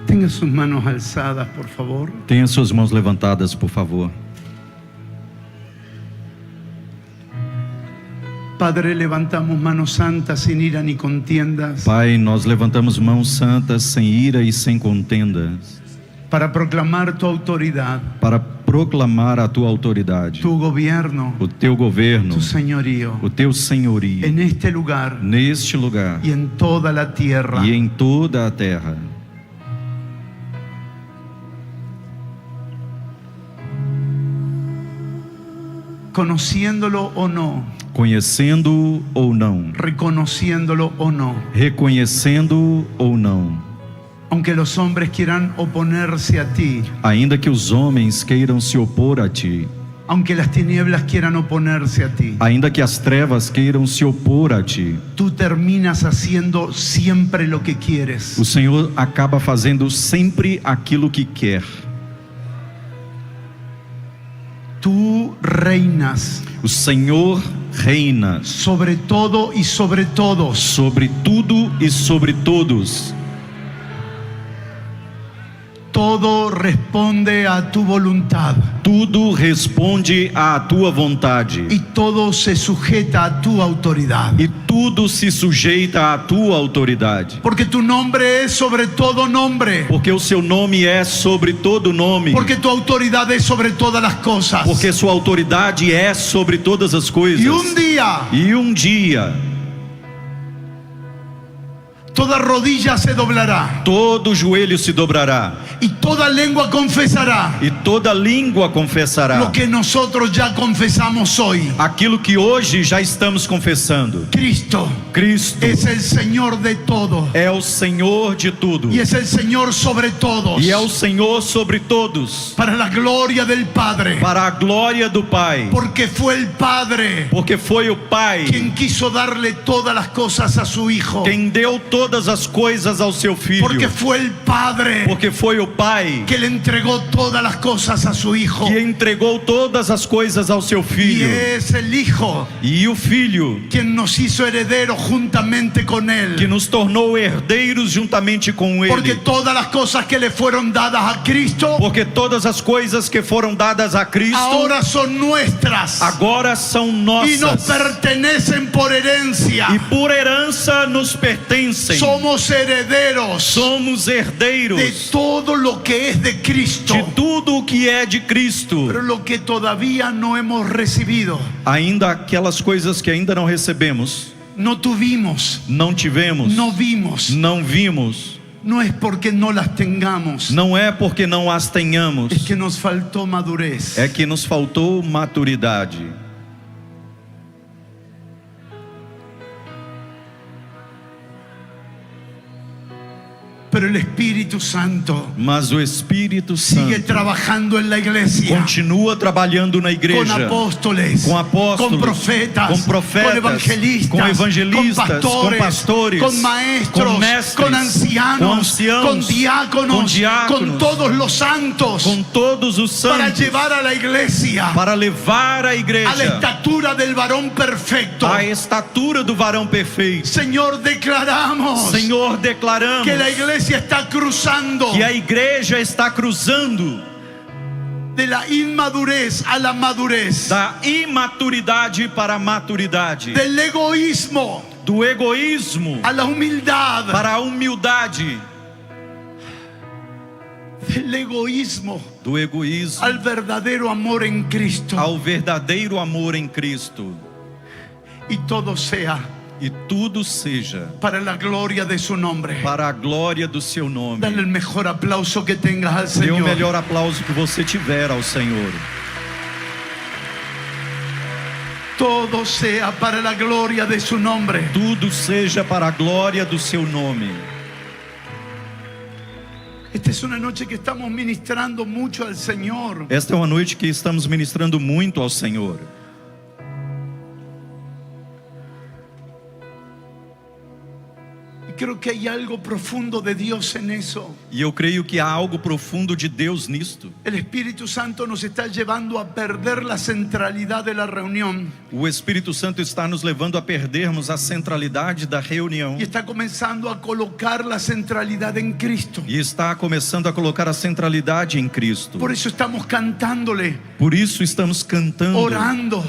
Tenga sus manos alzadas, por favor. Tenha suas mãos levantadas, por favor. Padre, levantamos manos santas sin ira ni contiendas Pai, nós levantamos mãos santas, sem ira e sem contendas, para proclamar tu autoridad, para proclamar a tua autoridade, tu gobierno, o teu governo, tu señorío o teu senhorio, en este lugar neste lugar y en toda la tierra. e em toda a terra. Conociéndolo o no, Conhecendo ou não, reconociéndolo o no, reconhecendo ou não, aunque los hombres quieran oponerse a ti, ainda que os homens queiram se opor a ti, aunque las tinieblas quieran oponerse a ti, ainda que as trevas queiram se opor a ti, tú terminas haciendo siempre lo que quieres. o Senhor acaba fazendo sempre aquilo que quer. Tú reinas O Senhor reina sobre todo y sobre todos. sobre tudo e sobre todos. Todo responde a tu voluntad Tudo responde à tua vontade y todo se sujeta a tu autoridad. e tudo se sujeita à tua autoridade. Porque tu nombre es sobre todo nombre. Porque o seu nome é sobre todo nome. Porque tu autoridad es sobre todas las cosas. Porque sua autoridade é sobre todas as coisas. Y un día toda rodilla se doblará todo joelho se dobrará y toda lengua confesará e toda língua confessará lo que nosotros ya confesamos hoy. aquilo que hoje já estamos confessando. Cristo Cristo es el Señor de todo é o Senhor de tudo y es el Señor sobre todos. e é o Senhor sobre todos, Para la gloria del Padre. para a glória do Pai, Porque fue el Padre porque foi o Pai quien quiso darle todas las cosas a su Hijo. quem deu todas as coisas ao seu filho, Porque fue el Padre porque foi o Pai que le entregó todas las cosas a su Hijo. que entregou todas as coisas ao seu Y filho, es el Hijo e o Filho quien nos hizo herederos juntamente con que Él. nos tornou herdeiros juntamente com Porque Ele. todas las cosas que le fueron dadas a Cristo Porque todas as coisas que foram dadas a Cristo ahora son nuestras agora são y nos nossas pertenecen por herencia. e por herança nos pertencem. Somos herederos Somos de herdeiros todo lo que es de Cristo, de tudo o que é de Cristo. pero lo que todavía no hemos recibido, Ainda aquelas coisas que ainda não recebemos, no tuvimos, não tivemos, no vimos, não vimos, no es porque no las tengamos, não é porque não as tenhamos, es que nos faltó madurez. é que nos faltou maturidade. Pero el Espíritu Santo Mas o Espírito sigue Santo trabajando en la iglesia continua trabalhando na con igreja, apóstoles, com apóstolos, con profetas, com profetas, con com evangelistas, con pastores, con maestros, com mestres, con ancianos, con diáconos, con todos los santos, com todos os para santos, llevar a la iglesia para levar a a la igreja estatura del varón perfecto. à estatura do varão perfeito. Señor, declaramos Senhor, declaramos que la iglesia está cruzando que a igreja está cruzando de la inmadurez a la madurez, da imaturidade para a maturidade, del egoísmo do egoísmo a la humildad, para a humildade, del egoísmo do egoísmo al verdadero amor en Cristo. ao verdadeiro amor em Cristo. Y todo sea E tudo seja para la gloria de su nombre. para a glória do seu nome. Dale el mejor aplauso que tengas al Dê o Señor. melhor aplauso que você tiver ao Senhor. Todo sea para la gloria de su nombre. Tudo seja para a glória do seu nome. Esta es una noche que estamos ministrando mucho al Señor. Esta é uma noite que estamos ministrando muito ao Senhor. creo que hay algo profundo de Dios en eso. E eu creio que há algo profundo de Deus nisto. El Espíritu Santo nos está llevando a perder la centralidad de la reunión. O Espírito Santo está nos levando a perdermos a centralidade da reunião. Y está comenzando a colocar la centralidad en Cristo. E está começando a colocar a centralidade em Cristo. Por eso estamos cantándole, Por isso estamos cantando, orando,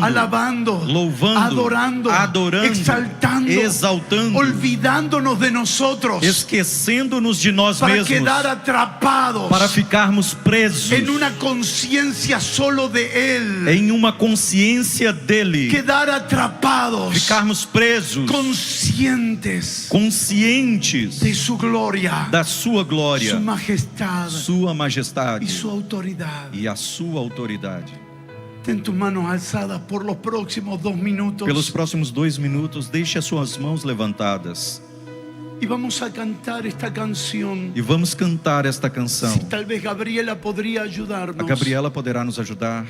alabando, louvando, adorando, exaltando, exaltando, olvidándonos de nosotros, esquecendo-nos de nós para mesmos, quedar atrapados para ficarmos presos en una conciencia solo de Él, em uma consciência dele, quedar atrapados, ficarmos presos, conscientes conscientes de su gloria, da sua glória, su majestad sua majestade y su autoridad. e a sua autoridade. Ten tus manos alzadas por los próximos 2 minutos. Pelos próximos 2 minutos, deixe as suas mãos levantadas Y vamos a cantar esta canción. e vamos cantar esta canção. Si tal vez Gabriela podría A ayudarnos. Gabriela poderá nos ajudar,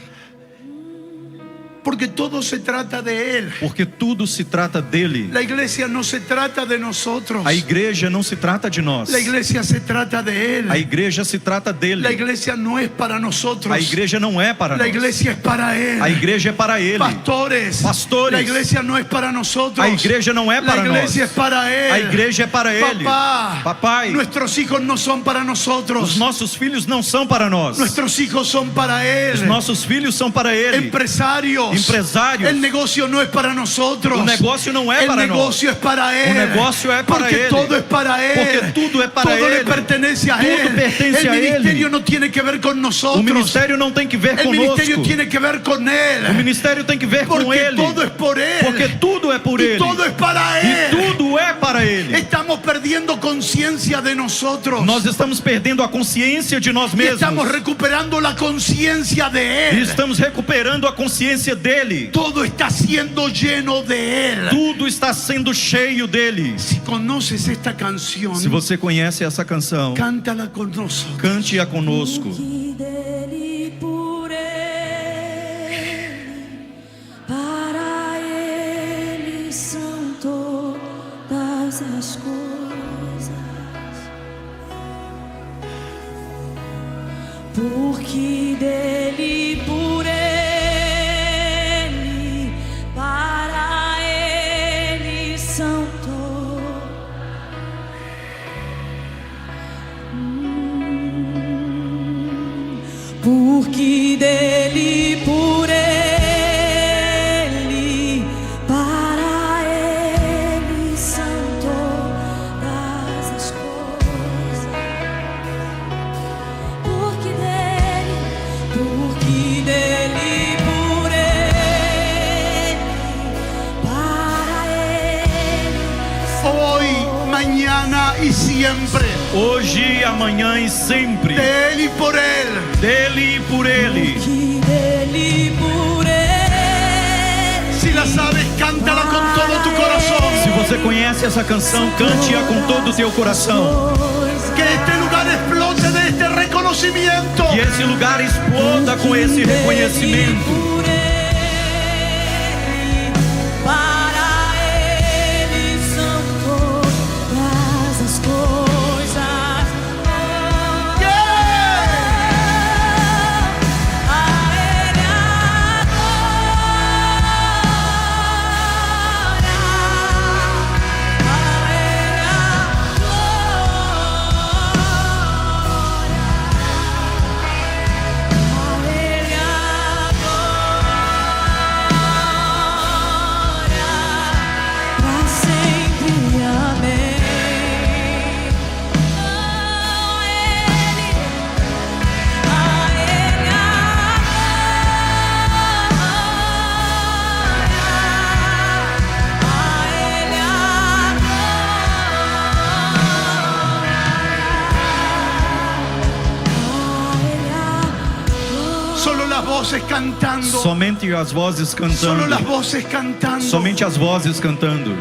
Porque todo se trata de Él. porque tudo se trata dele. La iglesia no se trata de nosotros. A igreja não se trata de nós. La iglesia se trata de Él. A igreja se trata dele. La iglesia no es para nosotros. A igreja não é para La nós. iglesia es para Él. A igreja é para ele. Pastores. Pastores. La iglesia no es para nosotros. A igreja não é para La iglesia nós. es para Él. A igreja é para ele. Papá. Papai, Nuestros hijos no son para os nosotros. nossos filhos não são para nós. Nuestros hijos son para Él. Os nossos filhos são para ele. Empresarios. Empresários. El negocio no es para nosotros. O negócio não é El para nós. negocio es para Él. O negócio é para Porque ele. todo es para Él. Porque tudo é para todo ele. le pertenece a Tudo Él. pertence El a ele. ministerio no tiene que ver con nosotros. O ministério não tem que ver El ministerio conosco. tiene que ver con Él. O ministério tem que ver com Porque ele. todo es por Él. Porque tudo é por y ele. todo es para E Él. tudo é para ele. Estamos perdiendo conciencia de nosotros. Nós estamos perdendo a consciência de nós y mesmos. estamos recuperando la conciencia de E Él. estamos recuperando a consciência dele. Todo está siendo lleno de Él. Tudo está sendo cheio dele. Si conoces esta canción, Se você conhece essa canção, cántala con nosotros. cante-a conosco. Que dele, por ele, para ele são todas as coisas. Porque dele, por ele, para ele são porque dele, por ele, para ele são todas as coisas. Porque dele, por ele, para ele. Hoy, mañana y siempre. Hoje, amanhã e sempre. De Él y por Él. Dele e por ele. Que dele, por ele. Si la sabes, cántala con todo tu Se corazón. você conhece essa canção, cante-a com todo o teu coração. Que este lugar explote de este reconocimiento. Que esse lugar exploda com esse reconhecimento. Por ele, para ele são todas as coisas. A ele a glória, a ele a pra sempre, amém. A ele a ele Solo las voces cantando. Somente as vozes Solo cantando. las voces cantando. Somente as vozes cantando.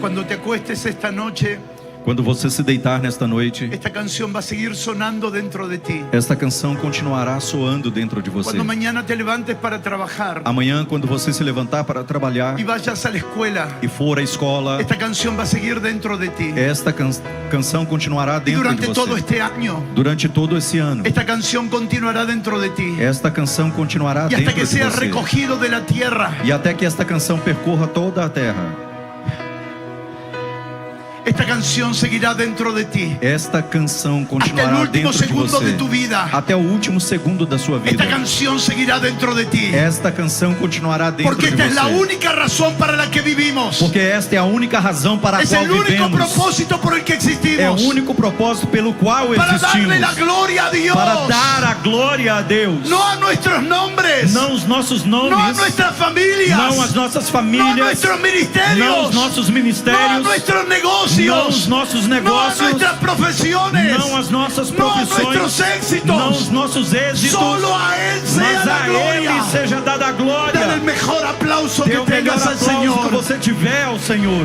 Cuando te acuestes esta noche, Quando você se deitar nesta noite, esta canción va a seguir sonando dentro de ti. esta canção continuará soando dentro de você. Cuando mañana te levantes para trabajar Amanhã, quando você se levantar para trabalhar y vayas a la escuela, e for à escola, esta canción va a seguir dentro de ti. esta canção continuará Y dentro de durante todo você. este año, Durante todo esse ano, esta canción continuará dentro de ti. esta canção continuará Y hasta dentro que de seas você. recogido de la tierra, E até que esta canção percorra toda a terra, esta canción seguirá dentro de ti. esta canção Hasta el continuará último dentro de segundo de você. tu vida, Até o último segundo da sua vida. esta canción seguirá dentro de ti. Esta canção continuará dentro Porque de esta es la você. única razón para la que vivimos. Porque esta é a única razão para a Es qual el único vivemos. propósito por el que É o existimos. único propósito pelo qual Para existimos. darle la gloria a Dios. Para dar a glória a Deus. No a nuestros nombres. Não os nossos No a nomes. nuestras familias. Não as nossas No a famílias. nuestros ministerios. Não os nossos No a ministérios. nuestros Não negocios. os nossos No a negócios. nuestras profesiones. Não as nossas No a profissões. nuestros éxitos. Não os nossos êxitos. Solo a Él sea Mas la a gloria. Ele seja dada a Dale el glória. mejor aplauso Dê que o melhor tengas al aplauso que Señor. você tiver ao Senhor.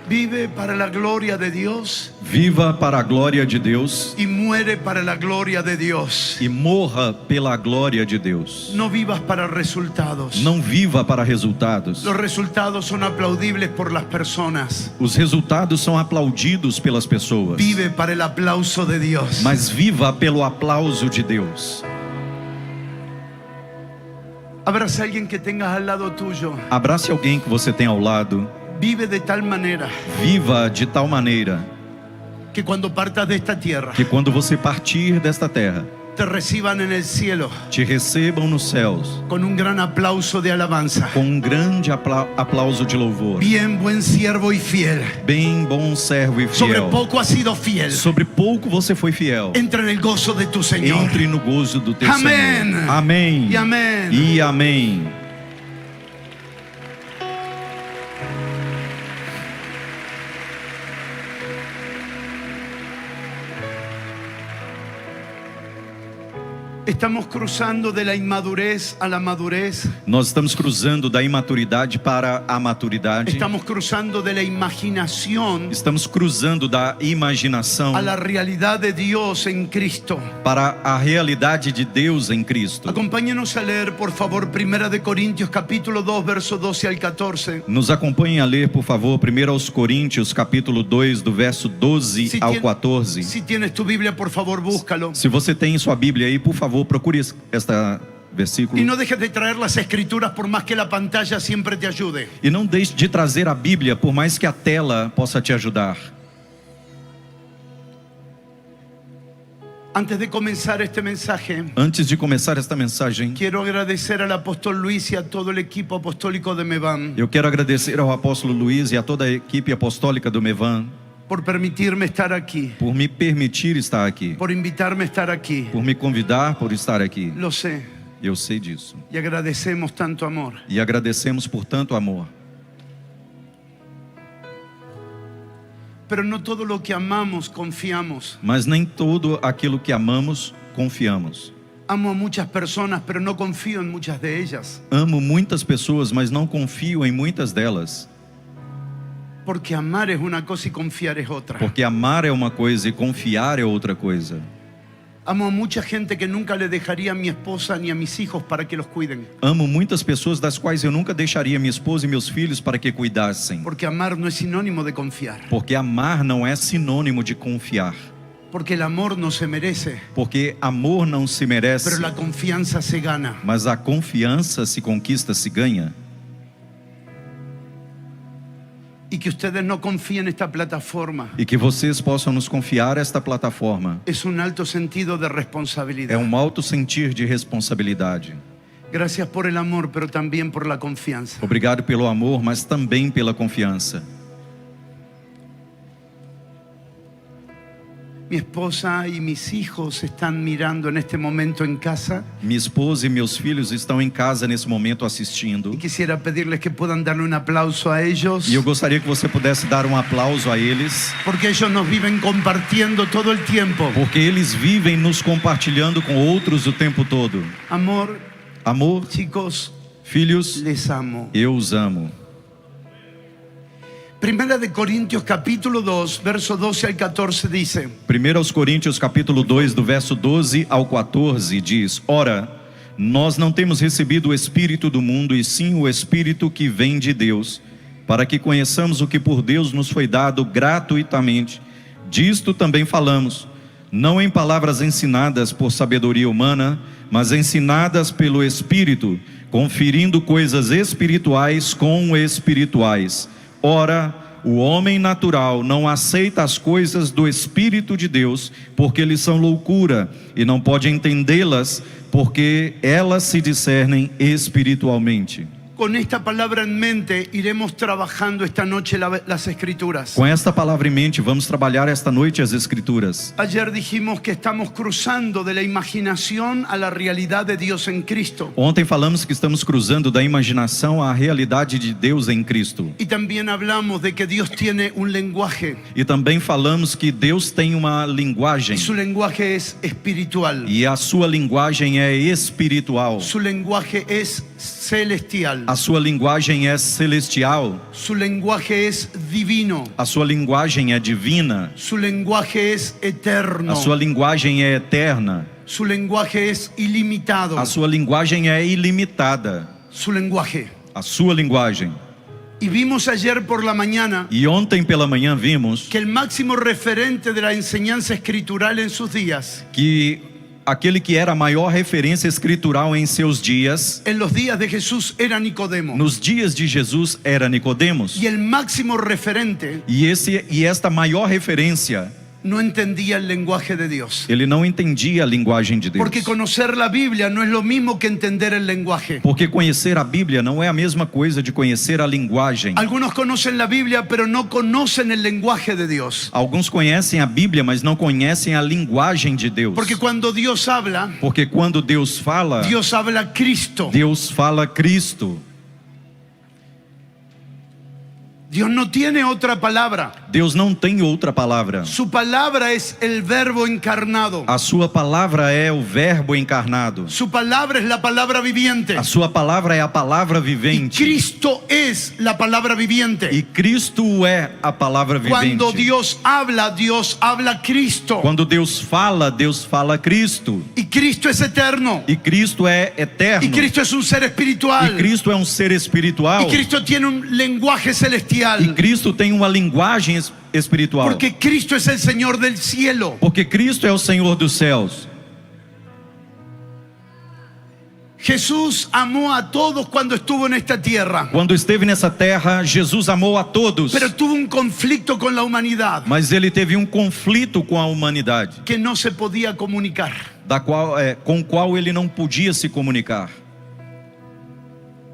Vive para la gloria de Dios Viva para a glória de Deus y muere para la gloria de Dios. e morra pela glória de Deus. No vivas para resultados. Não viva para resultados. Los resultados son aplaudibles por las personas. Os resultados são aplaudidos pelas pessoas. Vive para el aplauso de Dios. Mas viva pelo aplauso de Deus. Abraza a alguien que tengas al lado tuyo. Abrace alguém que você tem ao lado. Vive de tal manera Viva de tal maneira que cuando partas de esta tierra que quando você partir desta terra, te reciban en el cielo te recebam nos céus con un gran aplauso de alabanza. com grande aplauso de louvor. Bien, buen siervo y fiel. Bem, bom servo e Sobre fiel. poco has sido fiel. Sobre pouco você foi fiel. Entra en el gozo de tu Señor. Entre no gozo do teu Amém. Senhor. Amém. E amém. E amém. Estamos cruzando de la inmadurez a la madurez. Nós estamos cruzando da imaturidade para a maturidade. Estamos cruzando de la imaginación Estamos cruzando da imaginação a la realidad de Dios en Cristo. para a realidade de Deus em Cristo. Acompáñenos a leer, por favor, 1 de Corintios capítulo 2, verso 12 al 14. Nos acompanhem a ler, por favor, 1 aos Coríntios, capítulo 2, do verso 12 ao 14. Si tienes tu Biblia, por favor, búscalo. Se você tem sua Bíblia aí, por favor, procure esta versículo. Y no dejes de traer las escrituras por más que la pantalla siempre te ayude. E não deixe de trazer a Bíblia, por mais que a tela possa te ajudar. Antes de comenzar este mensaje, Antes de começar esta mensagem, quiero agradecer al apóstol Luis y a todo el equipo apostólico de Mevan eu quero agradecer ao apóstolo Luiz e a toda a equipe apostólica do Mevan por permitirme estar aquí, por me permitir estar aqui, por invitarme a estar aquí. por me convidar por estar aqui. Lo sé. Eu sei disso. Y agradecemos tanto amor. E agradecemos por tanto amor. Pero no todo lo que amamos confiamos. Mas nem tudo aquilo que amamos, confiamos. Amo a muchas personas, pero no confío en muchas de ellas. Amo muitas pessoas, mas não confio em muitas delas. Porque amar es una cosa y confiar es otra. Porque amar é uma coisa e confiar é outra coisa. Amo a mucha gente que nunca le dejaría a mi esposa ni a mis hijos para que los cuiden. Amo muitas pessoas das quais eu nunca deixaria minha esposa e meus filhos para que cuidassem. Porque amar no es sinónimo de confiar. Porque amar não é sinônimo de confiar. Porque el amor no se merece, Porque amor não se merece, pero la confianza se gana. mas a confiança se conquista, se ganha. Y que ustedes no confíen en esta plataforma E que vocês possam nos confiar esta plataforma. es un alto sentido de É responsabilidad. alto sentir de responsabilidade. Gracias por el amor, pero también por la confianza. Obrigado pelo amor, mas também pela confiança. Mi esposa y mis hijos están mirando en este momento en casa Minha esposa e meus filhos estão em casa nesse momento assistindo. y quisiera pedirles que puedan darle un aplauso a ellos, E eu gostaria que você pudesse dar um aplauso a eles, porque ellos nos viven compartiendo todo el tiempo. porque eles vivem nos compartilhando com outros o tempo todo. Amor, Amor, chicos, filhos, les amo. eu os amo. Primera de Corintios capítulo 2, verso 12 al 14 dice: 1 Coríntios capítulo 2, do verso 12 ao 14 diz: Ora, nós não temos recebido o Espírito do mundo, e sim o Espírito que vem de Deus, para que conheçamos o que por Deus nos foi dado gratuitamente. Disto também falamos, não em palavras ensinadas por sabedoria humana, mas ensinadas pelo Espírito, conferindo coisas espirituais com espirituais. Ora, o homem natural não aceita as coisas do Espírito de Deus, porque eles são loucura, e não pode entendê-las, porque elas se discernem espiritualmente. Con esta palabra en mente iremos trabajando esta noche las escrituras. Com esta palavra em mente, vamos trabalhar esta noite as Escrituras. Ayer dijimos que estamos cruzando de la imaginación a la realidad de Dios en Cristo. Ontem falamos que estamos cruzando da imaginação à realidade de Deus em Cristo. Y también hablamos de que Dios tiene un lenguaje E também falamos que Deus tem uma linguagem, y su lenguaje es espiritual. e a sua linguagem é espiritual. Su lenguaje es celestial. A sua linguagem é celestial. Su lenguaje es divino. A sua linguagem é divina. Su lenguaje es eterno. A sua linguagem é eterna. Su lenguaje es ilimitado. A sua linguagem é ilimitada. Su lenguaje. A sua linguagem. Y vimos ayer por la mañana E ontem pela manhã vimos que el máximo referente de la enseñanza escritural en sus días, que aquele que era a maior referência escritural em seus dias, en los días de Jesús, era Nicodemo. nos dias de Jesus, era Nicodemos. Y el máximo referente E esta maior referência, no entendía el lenguaje de Dios. ele não entendia a linguagem de Deus. Porque conocer la Biblia no es lo mismo que entender el lenguaje. Porque conhecer a Bíblia não é a mesma coisa de conhecer a linguagem. Algunos conocen la Biblia, pero no conocen el lenguaje de Dios. Alguns conhecem a Bíblia, mas não conhecem a linguagem de Deus. Porque cuando Dios habla quando Deus fala Cristo. Deus fala Cristo. Dios no tiene otra palabra. Deus não tem outra palavra. Su palabra es el verbo encarnado. A sua palavra é o verbo encarnado. Su palabra es la palabra viviente. A sua palavra é a palavra Y vivente. Cristo es la palabra viviente. E Cristo é a palavra vivente. Cuando Dios habla Cristo. Quando Deus fala Cristo. Y Cristo es eterno. E Cristo é eterno. Y Cristo es un ser espiritual. E Cristo é um ser espiritual. Y Cristo tiene un lenguaje celestial. E Cristo tem uma linguagem espiritual. Porque Cristo es el Señor del cielo. Porque Cristo é o Senhor dos céus. Jesús amó a todos cuando estuvo en esta tierra. Quando esteve nessa terra, Jesus amou a todos. Pero tuvo un conflicto con la humanidad Mas ele teve um conflito com a humanidade, que no se podía comunicar. com o qual ele não podia se comunicar.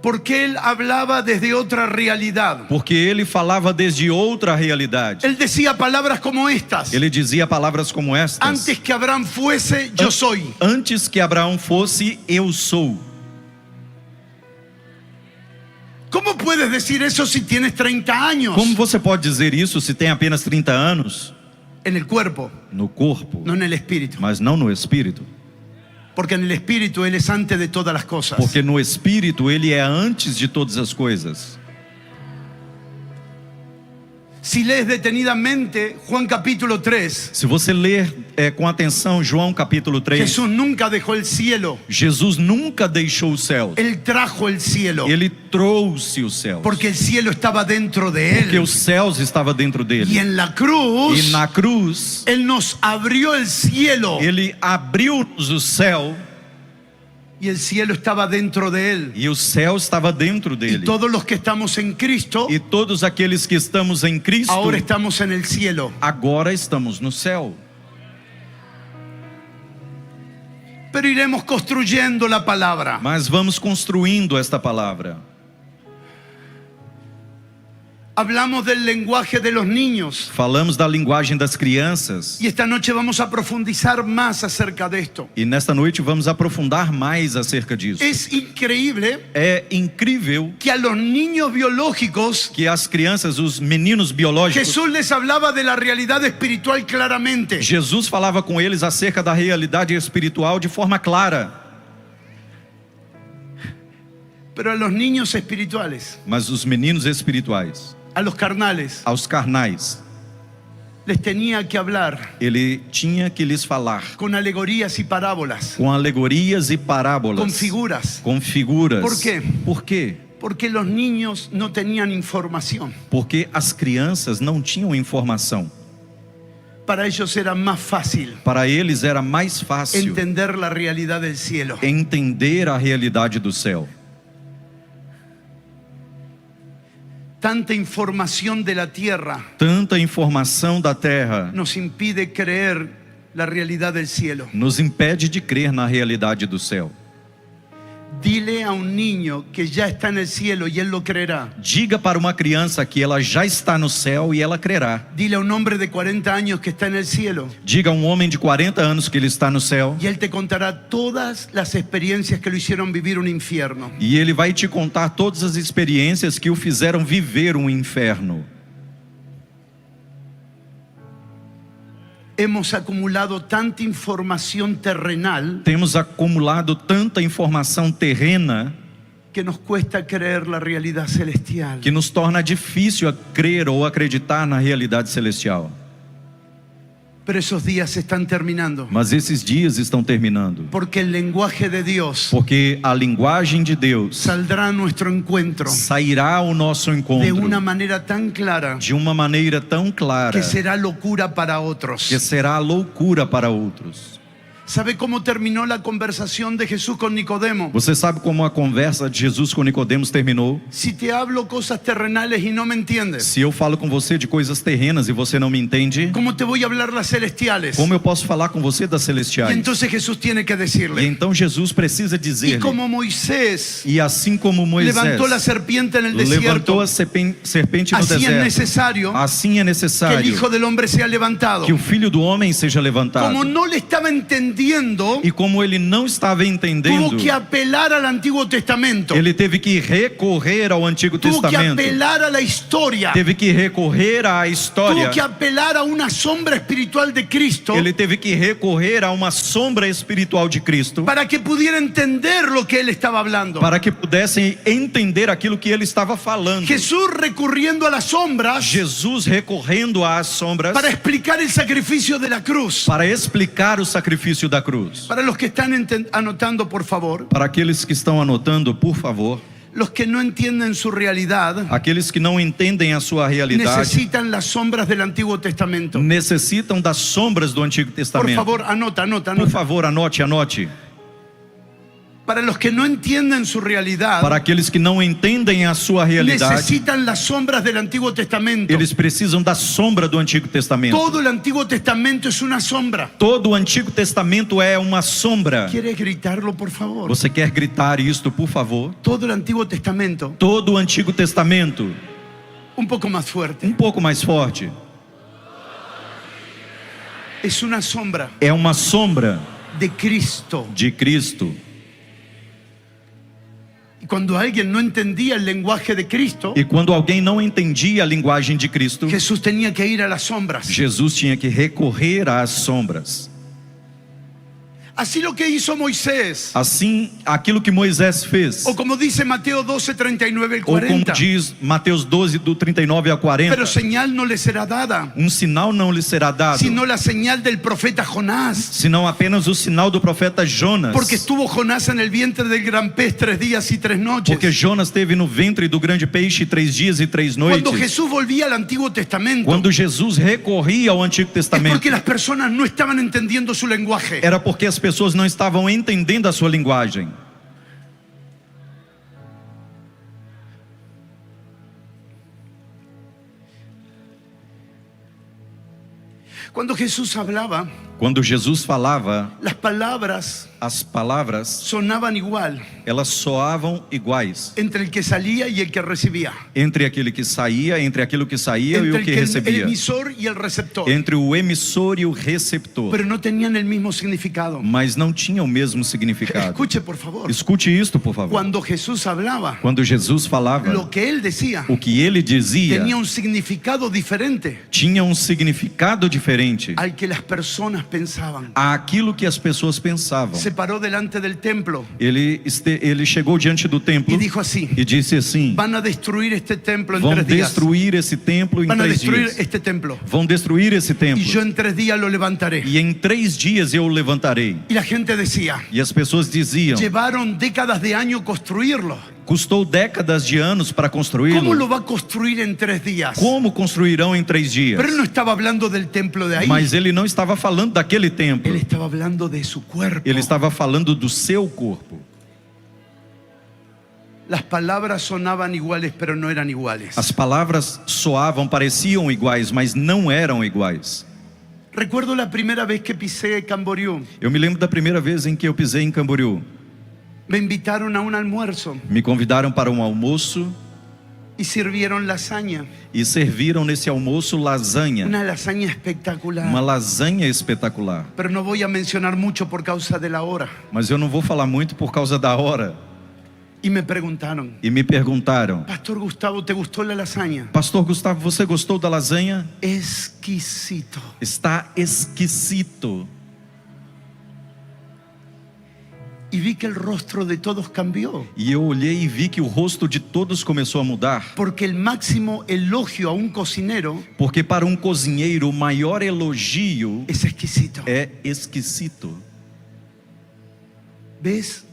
Porque él hablaba desde otra realidad. Porque ele falava desde outra realidade. Él decía palabras como estas: Ele dizia palavras como estas: antes que Abraham fuese, yo soy. Antes que Abraão fosse, eu sou. ¿Cómo puedes decir eso si tienes 30 años? Como você pode dizer isso se tem apenas 30 anos? En el cuerpo, No corpo, no en el espíritu. mas não no espírito. Porque en el espíritu Él es antes de todas las cosas. Porque no espírito ele é antes de todas as coisas. Si lees detenidamente Juan capítulo 3, Se você ler com atenção João capítulo 3, Jesús nunca dejó el cielo. Jesus nunca deixou os céus. Él trajo el cielo. Ele trouxe os céus. Porque el cielo estaba dentro de Porque Él. os céus estavam dentro Y dele. en la cruz, E na cruz, Él nos abrió el cielo. ele abriu-nos o céu. Y el cielo estaba dentro de Él. E o céu estava dentro Y dele. todos los que estamos en Cristo, E todos aqueles que estamos em Cristo, ahora estamos en el cielo. agora estamos no céu. Pero iremos construyendo la palabra. Mas vamos construindo esta palavra. Hablamos del lenguaje de los niños. Falamos da linguagem das crianças. Y esta noche vamos a profundizar más acerca de esto. E nesta noite vamos aprofundar mais acerca disso. Es increíble É incrível que a los niños biológicos que as crianças, os meninos biológicos, Jesús les hablaba de la realidad espiritual claramente. Jesus falava com eles acerca da realidade espiritual de forma clara. Pero a los niños espirituales, Mas os meninos espirituais, a los carnales, aos carnais, les tenía que hablar ele tinha que lhes falar con alegorías y parábolas, com alegorias e parábolas, con figuras. com figuras. Por quê? Por quê? Porque los niños no tenían información. Porque as crianças não tinham informação. Para ellos era más fácil Para eles era mais fácil entender la realidad del cielo. entender a realidade do céu. Tanta información de la tierra Tanta informação da terra nos impide creer la realidad del cielo. nos impede de crer na realidade do céu. Dile a un niño que ya está en el cielo y él lo creerá. Diga para uma criança que ela já está no céu e ela crerá. Dile a un hombre de 40 años que está en el cielo Diga a um homem de 40 anos que ele está no céu y él te contará todas las experiencias que lo hicieron vivir un infierno. e ele vai te contar todas as experiências que o fizeram viver um inferno. Hemos acumulado tanta información terrenal Temos acumulado tanta informação terrena que nos cuesta creer la realidad celestial. que nos torna difícil a crer ou acreditar na realidade celestial. Pero esos días están terminando. Mas esses dias estão terminando, Porque el lenguaje de Dios porque a linguagem de Deus saldrá a nuestro encuentro sairá ao nosso de encontro una manera tan clara de uma maneira tão clara que será locura para otros. que será loucura para outros. ¿Sabe cómo terminó la conversación de Jesús con Nicodemo? Você sabe como a conversa de Jesus com Nicodemos terminou? Si te hablo cosas terrenales y no me entiendes, Se eu falo com você de coisas terrenas e você não me entende, ¿cómo te voy a hablar las celestiales? como eu posso falar com você das Y celestiais? entonces Jesús tiene que E decirle. então Jesus precisa Y dizer, como Moisés e assim como Moisés levantó la serpiente en el levantou desierto, a serpente no así es deserto, necesario assim é que el necessário Hijo del Hombre sea levantado. que o Filho do Homem seja levantado. Como no le estaba entendiendo, E como ele não estava entendendo, tuvo que apelar al Antiguo Testamento. ele teve que recorrer ao Antigo Tuvo que Testamento, apelar a la historia. teve que recorrer à história, Tuvo que apelar a una sombra espiritual de Cristo ele teve que recorrer a uma sombra espiritual de Cristo para que pudiera entender lo que él estaba hablando. para que pudessem entender aquilo que ele estava falando. Jesús recurriendo a las sombras Jesus recorrendo às sombras para explicar el sacrificio de la cruz. para explicar o sacrifício da cruz. Para los que están anotando, por favor, Para aqueles que estão anotando, por favor, los que no entienden su realidad aqueles que não entendem a sua realidade necesitan las sombras del Antiguo Testamento. necessitam das sombras do Antigo Por Testamento. favor, anota. Por favor, anote. Para los que no entienden su realidad, Para aqueles que não entendem a sua realidade, necesitan las sombras del Antiguo Testamento. eles precisam da sombra do Antigo Testamento. Todo el Antiguo Testamento es una sombra. Todo o Antigo Testamento é uma sombra. ¿Quieres gritarlo, por favor? Você quer gritar isto, por favor? Todo el Antiguo Testamento, Todo o Antigo Testamento, un poco más fuerte, pouco mais forte, es una sombra é uma sombra de Cristo. de Cristo. Y cuando alguien no entendía el lenguaje de Cristo, E quando alguém não entendia a linguagem de Cristo, Jesús tenía que ir a las sombras. Jesus tinha que recorrer às sombras. Así lo que hizo Moisés, Assim, aquilo que Moisés fez, o como dice Mateo 12, 39 al ou como 40, diz Mateus 12, do 39 ao 40, pero señal no le será dada, sinal não lhe será dado, sino la señal del profeta Jonás. senão apenas o sinal do profeta Jonas. Porque estuvo Jonás en el vientre del gran pez 3 días y 3 noches. Porque Jonas esteve no ventre do grande peixe 3 dias e 3 noites. Cuando Jesús volvía al Antiguo Testamento, Quando Jesus recorria ao Antigo es Testamento, porque las personas no estaban entendiendo su lenguaje. era porque as pessoas não estavam entendendo a sua linguagem. Cuando Jesús hablaba Quando Jesus falava, las palabras as palavras, sonaban igual elas soavam iguais. entre el que salía y el que recibía. Entre aquele que saía, entre aquilo que saía e Entre o el, que el recebia. emisor y el receptor. Entre o emissor e o receptor. Pero no tenían el mismo significado. Mas não tinha o mesmo significado. Escuche, por favor. Escute isto, por favor. Cuando Jesús hablaba, Quando Jesus falava, lo que él decía o que ele dizia tenía un significado diferente tinha um significado diferente al que las personas pensaban. àquilo que as pessoas pensavam. Se paró delante del templo Ele chegou diante do templo y dijo así: e disse assim: van a destruir este templo en vão 3 días. destruir esse templo em Van a 3 destruir dias. este templo. Vão destruir esse Y templo. yo en 3 días lo levantaré. E em 3 dias eu o levantarei. Y la gente decía: E as pessoas diziam: llevaron décadas de años construirlo. custou décadas de anos para ¿Cómo construí-lo. lo va a construir en 3 días? Como construirão em 3 dias? Pero él no estaba hablando del templo de ahí. Mas ele não estava falando daquele templo. Él estaba hablando de su cuerpo. Ele estava falando do seu corpo. Las palabras sonaban iguales, pero no eran iguales. As palavras soavam, pareciam iguais, mas não eram iguais. Recuerdo la primera vez que pisé Camboriú. Eu me lembro da primeira vez em que eu pisei em Camboriú. Me invitaron a un almuerzo Me convidaram para um almoço y sirvieron lasaña. e serviram nesse almoço lasanha. Una lasaña espectacular. Uma lasanha espetacular. Pero no voy a mencionar mucho por causa de la hora. Mas eu não vou falar muito por causa da hora. Y me preguntaron: E me perguntaram: Pastor Gustavo, ¿te gustó la lasaña? Pastor Gustavo, você gostou da lasanha? Exquisito. Está exquisito. Y vi que el rostro de todos cambió. E eu olhei e vi que o rosto de todos começou a mudar. Porque el máximo elogio a un cocinero Porque para um cozinheiro o maior elogio es exquisito. é exquisito. ¿Ves?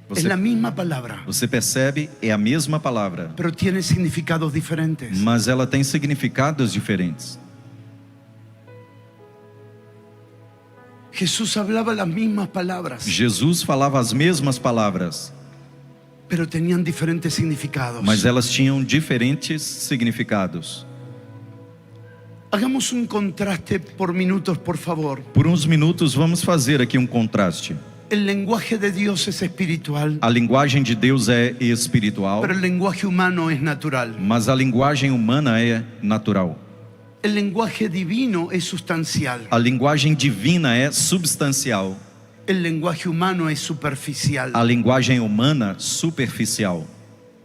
Es Você, la misma palabra, você percebe? É a mesma palavra, pero tiene significados diferentes. mas ela tem significados diferentes. Jesús hablaba las mismas palabras, Jesus falava as mesmas palavras, pero tenían diferentes significados. mas elas tinham diferentes significados. Hagamos un contraste por minutos, por favor. Por uns minutos vamos fazer aqui um contraste. El lenguaje de Dios es espiritual, A linguagem de Deus é espiritual, pero el lenguaje humano es natural. mas a linguagem humana é natural. El lenguaje divino es sustancial. A linguagem divina é substancial. El lenguaje humano es superficial. A linguagem humana, superficial.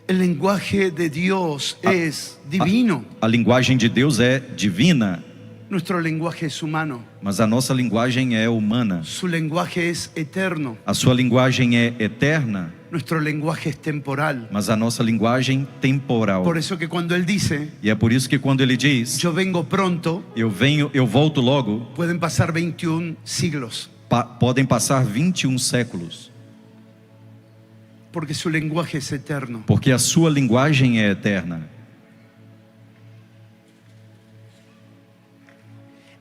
El lenguaje de Dios es divino. A linguagem de Deus é divina, Nuestro lenguaje es humano. mas a nossa linguagem é humana. Su lenguaje es eterno. A sua linguagem é eterna, Nuestro lenguaje es temporal. mas a nossa linguagem temporal. Por eso que cuando Él dice: E é por isso que quando ele diz, yo vengo pronto, eu volto logo, pueden pasar 21 siglos. podem passar 21 séculos, Porque su lenguaje es eterno. porque a sua linguagem é eterna.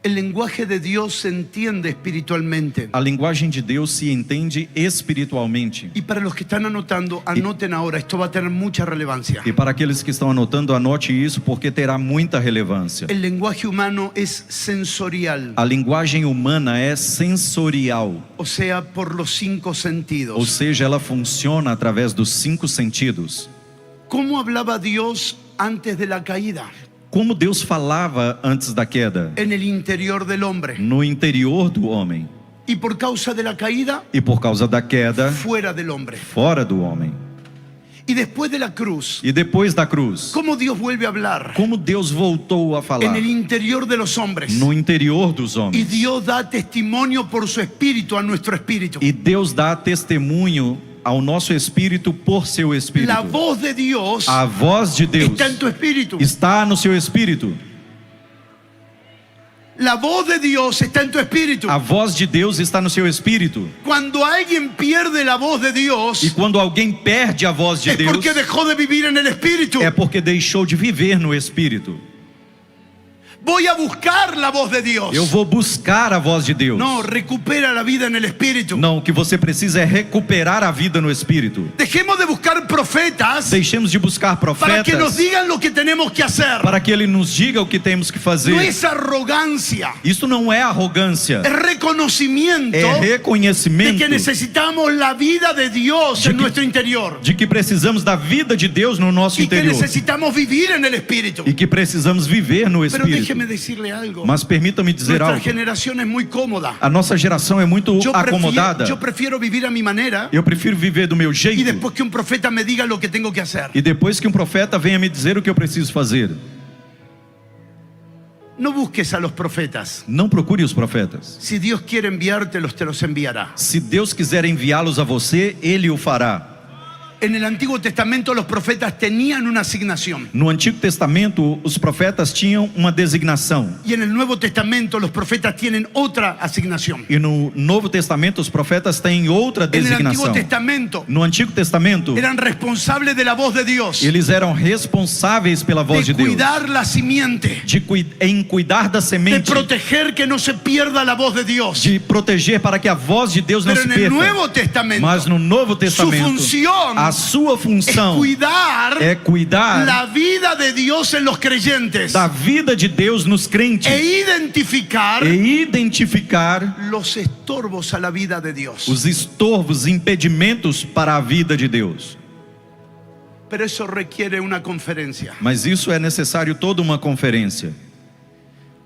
El lenguaje de Dios se entiende espiritualmente. A linguagem de Deus se entende espiritualmente. Y para los que están anotando, anoten ahora, esto va a tener mucha relevancia. E para aqueles que estão anotando, anote isso porque terá muita relevância. El lenguaje humano es sensorial, A linguagem humana é sensorial, o sea, por los 5 ou sentidos. seja, ela funciona através dos 5 sentidos. ¿Cómo hablaba Dios antes de la caída? Como Deus falava antes da queda? En el interior del hombre. No interior do homem. Y por causa de la caída, E por causa da queda, fuera del hombre. fora do homem. Y después de la cruz, E depois da cruz, ¿cómo Dios vuelve a hablar? como Deus voltou a En falar? el interior de los hombres. No interior dos Y homens. Dios da testimonio por su espíritu a nuestro espíritu. E Deus dá testemunho ao nosso espírito por seu espírito. La voz de Dios A voz de Deus está en tu espíritu. está no seu espírito. La voz de Dios está en tu espíritu. A voz de Deus está no seu espírito. Cuando alguien pierde la voz de Dios, E quando alguém perde a voz de es Deus, porque dejó de vivir en el espíritu. é porque deixou de viver no espírito. Voy a buscar la voz de Dios. Eu vou buscar a voz de Deus. No, recupera la vida en el Espíritu. Não, o que você precisa é recuperar a vida no Espírito. Dejemos de buscar profetas Deixemos de buscar para que nos profetas digan lo que tenemos que hacer. para que Ele nos diga o que temos que No fazer. es arrogancia, Isso não é arrogância, es reconocimiento é de reconhecimento que necesitamos la vida de Dios De en que- nuestro interior de que precisamos da vida de Deus no nosso y que interior necesitamos vivir en el Espíritu. e que precisamos viver no Pero Espírito. déjeme decirle algo. Mas permita-me dizer Nuestra algo. generación es muy cómoda. A nossa geração é muito acomodada. Yo prefiero vivir a mi manera Eu prefiro viver do meu y jeito. después que un profeta me diga lo que tengo que hacer. E depois que um profeta venha me dizer o que eu preciso fazer. No busques a los profetas. Não procure os profetas. Si Dios quiere enviártelos, te los enviará. Se Deus quiser enviá-los a você, Ele o fará. En el Antiguo Testamento los profetas tenían una asignación. No Antigo Testamento, os profetas tinham uma designação. Y en el Nuevo Testamento los profetas tienen otra asignación. E no Novo Testamento, os profetas têm outra En el Antiguo designação. Testamento No Antigo Testamento, eran responsables de la voz de Dios, eles eram responsáveis pela voz de de Deus. cuidar la simiente, Em cuidar da de semente. proteger que no se pierda la voz de Dios. De proteger para que a voz de Deus não Pero se en el perca. Nuevo Testamento, Mas no Novo Testamento, função a sua es função cuidar é cuidar la vida de Dios en los creyentes da vida de Deus nos crentes e identificar e identificar los estorbos a la vida de Dios. os estorvos, impedimentos para a vida de Deus. Pero eso requiere una conferencia. Mas isso é necessário toda uma conferência.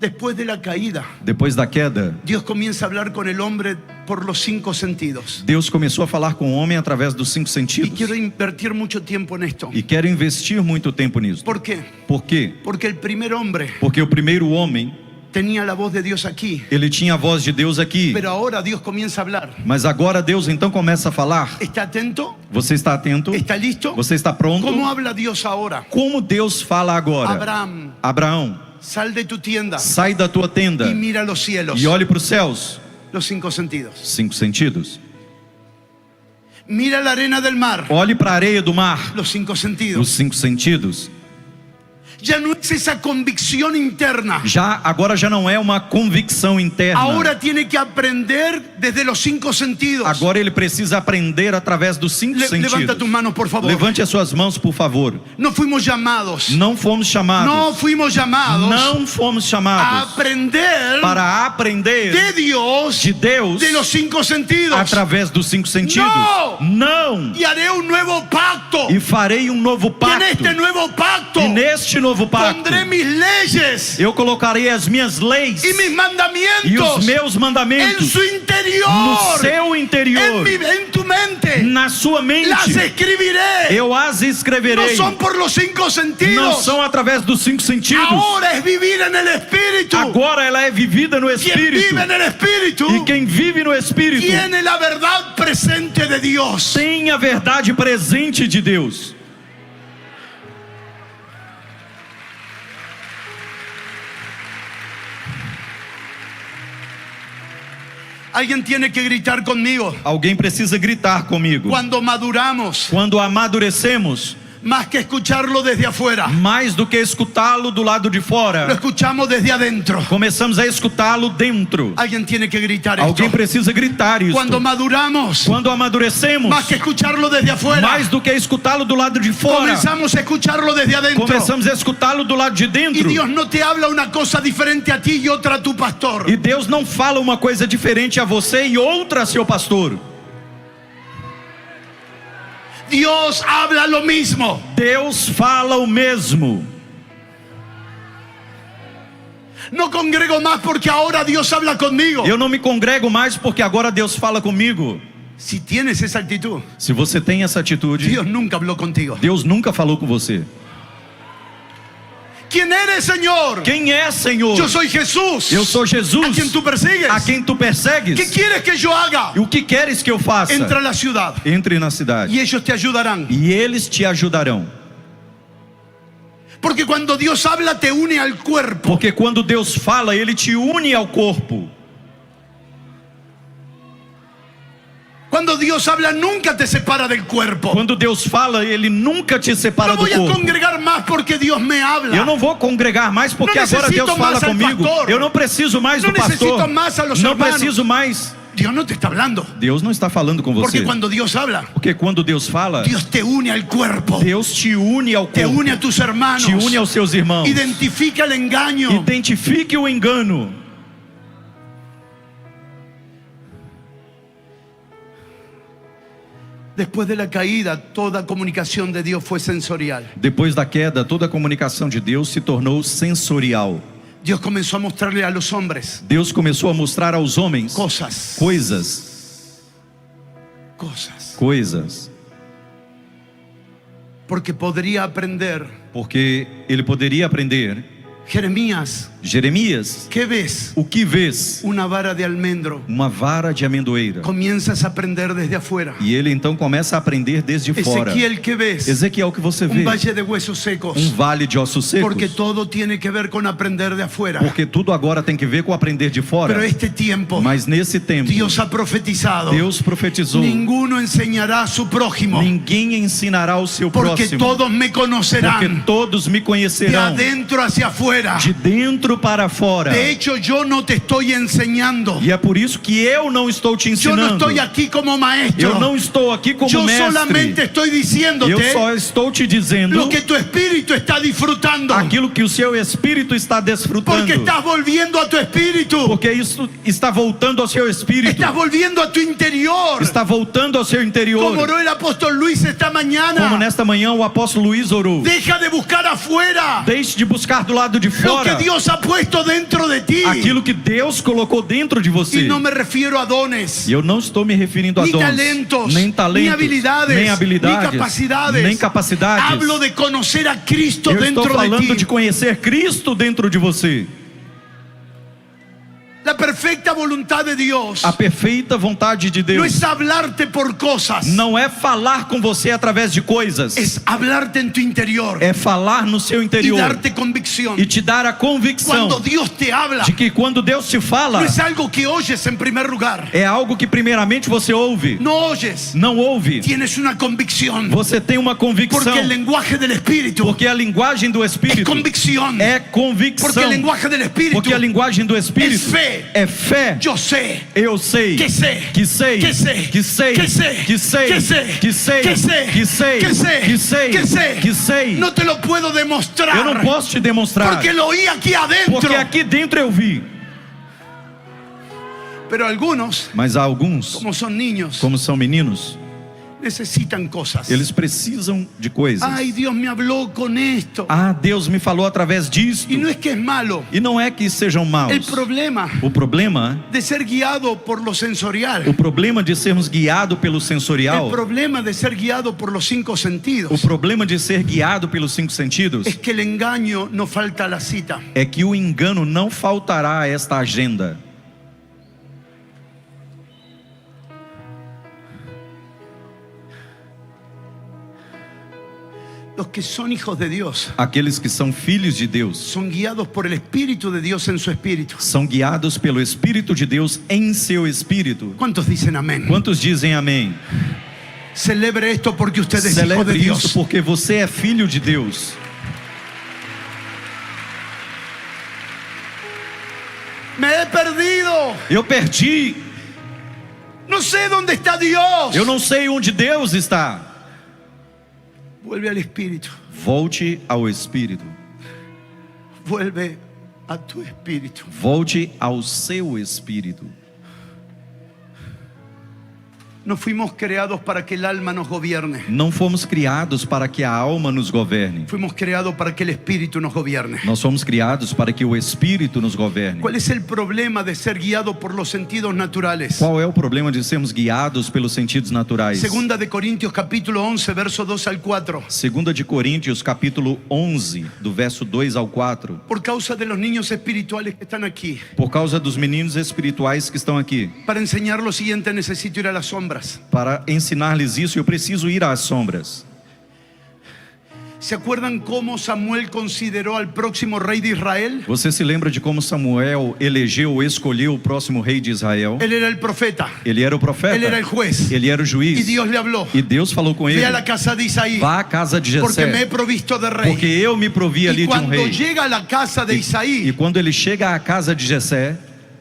Después de la caída, Depois da queda, Dios comienza a hablar con el hombre por los 5 sentidos. Deus começou a falar com o homem através dos 5 Y sentidos. quiero invertir mucho tiempo en esto. E quero investir muito tempo nisso. ¿Por qué? Por quê? Porque el primer hombre Porque o primeiro homem, tenía la voz de Dios aquí. ele tinha a voz de Deus aqui. Pero ahora Dios comienza a hablar. Mas agora Deus então começa a falar. ¿Está atento? Você está atento? ¿Está listo? Você está pronto? ¿Cómo habla Dios ahora? Como Deus fala agora? Abraham, Abraão, sal de tu tienda sai da tua tenda y mira los cielos. e olhe para os céus. Los 5 sentidos. 5 sentidos. Mira la arena del mar. Olhe para a areia do mar. Los 5 Os sentidos. 5 sentidos. Ya no es esa convicción interna. Agora já não é uma convicção interna. Ahora tiene que aprender desde los 5 sentidos. Agora ele precisa aprender através dos 5 sentidos. Levanta tus manos, por favor. Levante as suas mãos, por favor. No fuimos llamados. Não fomos chamados. No fuimos llamados Não fomos a chamados aprender para aprender de Dios de Deus de los 5 sentidos. através dos 5 sentidos. Não! Y haré un nuevo pacto. E farei um novo Y pacto. en este nuevo pacto E neste novo pacto, pondré mis leyes eu colocarei as minhas leis y mis e os mandamientos meus en mandamentos su interior, no seu interior, en tu mente. na sua Las mente. escribiré. Eu as No escreverei. son por los 5 Não sentidos. são através dos 5 sentidos. Ahora es vivir en el Espíritu. Agora ela é vivida no Quien Espírito. vive en el Espíritu E quem vive no Espírito tiene la verdad presente de Dios. tem a verdade presente de Deus. Alguien tiene que gritar conmigo. Alguém precisa gritar comigo. Cuando maduramos, Quando amadurecemos, más que escucharlo desde afuera, mais do que escutá-lo do lado de lo fora, escuchamos desde adentro. começamos a escutá-lo dentro. Alguien tiene que gritar Alguém esto. precisa gritar isso. Cuando maduramos, Quando amadurecemos, más que escucharlo desde afuera, mais do que escutá-lo do lado de fora, comenzamos a escucharlo desde adentro. começamos a escutá-lo do lado de Y dentro. Dios no te habla una cosa diferente a ti y otra a tu pastor. E Deus não fala uma coisa diferente a você e outra a seu pastor. Dios habla lo mismo. Deus fala o mesmo. No congrego más porque ahora Dios habla conmigo. Eu não me congrego mais porque agora Deus fala comigo. Si tienes esa actitud, Se você tem essa atitude, Dios nunca habló contigo. Deus nunca falou com você. ¿Quién eres, Señor? Quem é, Senhor? Yo soy Jesús. Eu sou Jesus. ¿A quien tú persigues? A quem tu persegues? ¿Qué quieres que yo haga? E o que queres que eu faça? Entra a la ciudad Entre na cidade. y ellos te ayudarán. E eles te ajudarão. Porque cuando Dios habla te une al cuerpo. Porque quando Deus fala, Ele te une ao corpo. Cuando Dios habla, nunca te separa del cuerpo. Quando Deus fala, Ele nunca te separa No do voy a corpo. congregar más porque Dios me habla. Eu não vou congregar mais porque Não agora necessito Deus fala mais ao comigo. pastor. Eu não preciso mais Não do pastor. necessito mais a los Não hermanos. preciso mais. Dios no te está hablando. Deus não está falando com você. Porque cuando Dios habla, Porque quando Deus fala, Dios te une al cuerpo. Deus te une ao Te corpo, une a tus hermanos. te une aos seus irmãos. Identifica el engaño. Identifique o engano. Después de la caída, toda comunicación de Dios fue sensorial. Depois da queda, toda a comunicação de Deus se tornou sensorial. Dios comenzó a mostrarle a los hombres Deus começou a mostrar aos homens cosas. coisas, Porque podría aprender. porque ele poderia aprender. Jeremías, Jeremias, ¿qué ves? o que vês? Una vara de almendro. Uma vara de amendoeira. Comienzas a aprender desde afuera. E ele então começa a aprender desde fora. Ezequiel, ¿qué ves? Ezequiel, o que você vê? Valle de huesos secos. Vale de ossos secos. Porque todo tiene que ver con aprender de afuera. Porque tudo agora tem que ver com aprender de fora. Pero este tiempo, Mas nesse tempo, Dios ha profetizado. Deus profetizou. Ninguno enseñará a su prójimo. Ninguém ensinará ao seu Porque próximo. todos me Porque conocerán. todos me De conhecerão. adentro hacia afuera. De dentro para fora. De hecho, yo no te estoy enseñando. E é por isso que eu não estou te Yo no ensinando. estoy aquí como maestro. Eu não estou aqui como Yo mestre. solamente estoy Eu diciéndote só estou te dizendo lo que tu espíritu está disfrutando. aquilo que o seu espírito está desfrutando. Porque estás volviendo a tu espíritu. Porque isso está voltando ao seu espírito. Estás volviendo a tu interior. Está voltando ao seu interior. Como oró el apóstol Luis esta Como mañana. nesta manhã o apóstolo Luiz orou. Deja de buscar afuera Deixe de buscar do lado de lo fora que Dios ha puesto dentro de ti. aquilo que Deus colocou dentro de você. Y no me refiero a dones, E eu não estou me referindo a ni dons, talentos, nem talentos, ni habilidades, nem habilidades, ni capacidades. nem capacidades. Hablo de conocer a Cristo Eu estou dentro de falando ti. de conhecer Cristo dentro de você. La perfecta voluntad de Dios A perfeita vontade de no Deus es hablarte por cosas, não é falar com você através de coisas, es hablarte en tu interior é falar no seu y interior darte convicción. e te dar a convicção Cuando Dios te habla, de que quando Deus te fala, no es algo que oyes en primer lugar. é algo que primeiramente você ouve. No oyes, Não ouve. tienes una convicción. Você tem uma convicção. Porque el lenguaje del Espíritu Porque a linguagem do es Espírito convicción. é convicção. Porque el lenguaje del Espíritu Porque a linguagem do Espírito es fe. é fé. Yo sé, Eu sei. que sei, Que sei. que sei, Que sei. que sei, Que sei. que sei, Que sei. que sei, Que sei. que sei, Que sei. que sei. Que sei. no te lo puedo demostrar. Eu não posso te demonstrar. Porque lo oí aquí adentro. Porque aqui dentro eu vi. Pero algunos, Mas há alguns, como son niños, como são meninos, necesitan cosas. eles precisam de coisas. Ay, Dios me habló con esto. Ah, Deus me falou através disto. Y no es que es malo. E não é que sejam maus. El problema O problema de ser guiado por lo sensorial, O problema de sermos guiados pelo sensorial, el problema de ser guiado por los cinco o sentidos, problema de ser guiado pelos 5 sentidos, es que el engaño no falta a la cita. é que o engano não faltará a esta agenda. Los que son hijos de Dios Aqueles que são filhos de Deus son guiados por el Espíritu de Dios en su espíritu. são guiados pelo Espírito de Deus em seu espírito. ¿Cuántos dicen amén? Quantos dizem amém? Celebre esto porque usted es hijo de Celebre Dios. isso porque você é filho de Deus. Me he perdido. Eu perdi. No sé dónde está Dios. Eu não sei onde Deus está. Vuelve al Espíritu. Volte ao Espírito. Vuelve a tu espíritu. Volte ao seu Espírito. No fuimos creados para que el alma nos gobierne. Não fomos criados para que a alma nos governe. Fuimos creados para que el Espíritu nos gobierne. Nós somos criados para que o Espírito nos governe. ¿Cuál es el problema de ser guiado por los sentidos naturales? Qual é o problema de sermos guiados pelos sentidos naturais? Segunda de Corintios capítulo 11, verso 2 al 4. 2 de Coríntios, capítulo 11, do verso 2 ao 4. Por causa de los niños espirituales que están aquí, Por causa dos meninos espirituais que estão aqui. para enseñar lo siguiente necesito ir a las sombras. Para ensinar-lhes isso, eu preciso ir às sombras. ¿Se acuerdan cómo Samuel consideró al próximo rey de Israel? Você se lembra de como Samuel elegeu ou escolheu o próximo rei de Israel? Él era el profeta, Ele era o profeta. él era el juez. Ele era o Y juiz. Dios le habló: E Deus falou com ele: ve a la casa de Isaí, vá à casa de porque me he Jessé, provisto de rey. porque eu me provi ali Y de um cuando rei. llega a la casa de E Isaí, quando ele chega à casa de Jessé,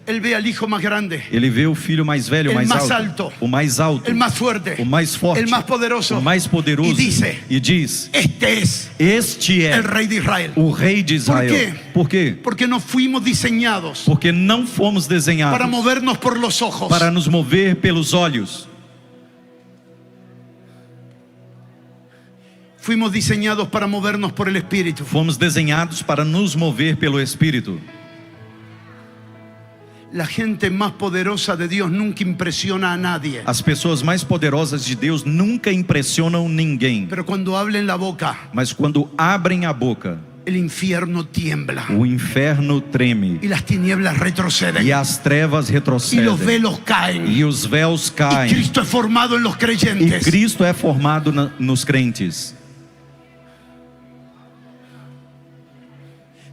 él ve al hijo más grande, ele vê o filho mais velho, o El mais más alto, alto. o mais alto, el más fuerte, o mais forte, el más poderoso, o mais poderoso, y dice: e diz: este es este é el rey de Israel. o rei de Israel. quê? Por quê? Porque no fuimos diseñados Porque não fomos desenhados para movernos por los ojos, para nos mover pelos olhos. fuimos diseñados para movernos por el Espíritu. Fomos desenhados para nos mover pelo Espírito. La gente más poderosa de Dios nunca impresiona a nadie, As pessoas mais poderosas de Deus nunca impressionam ninguém, pero cuando abren la boca, mas quando abrem a boca, el infierno tiembla o inferno treme y las tinieblas retroceden e as trevas y los retrocedem velos caen e os véus y caem Cristo es formado en los e creyentes. Cristo é formado nos crentes.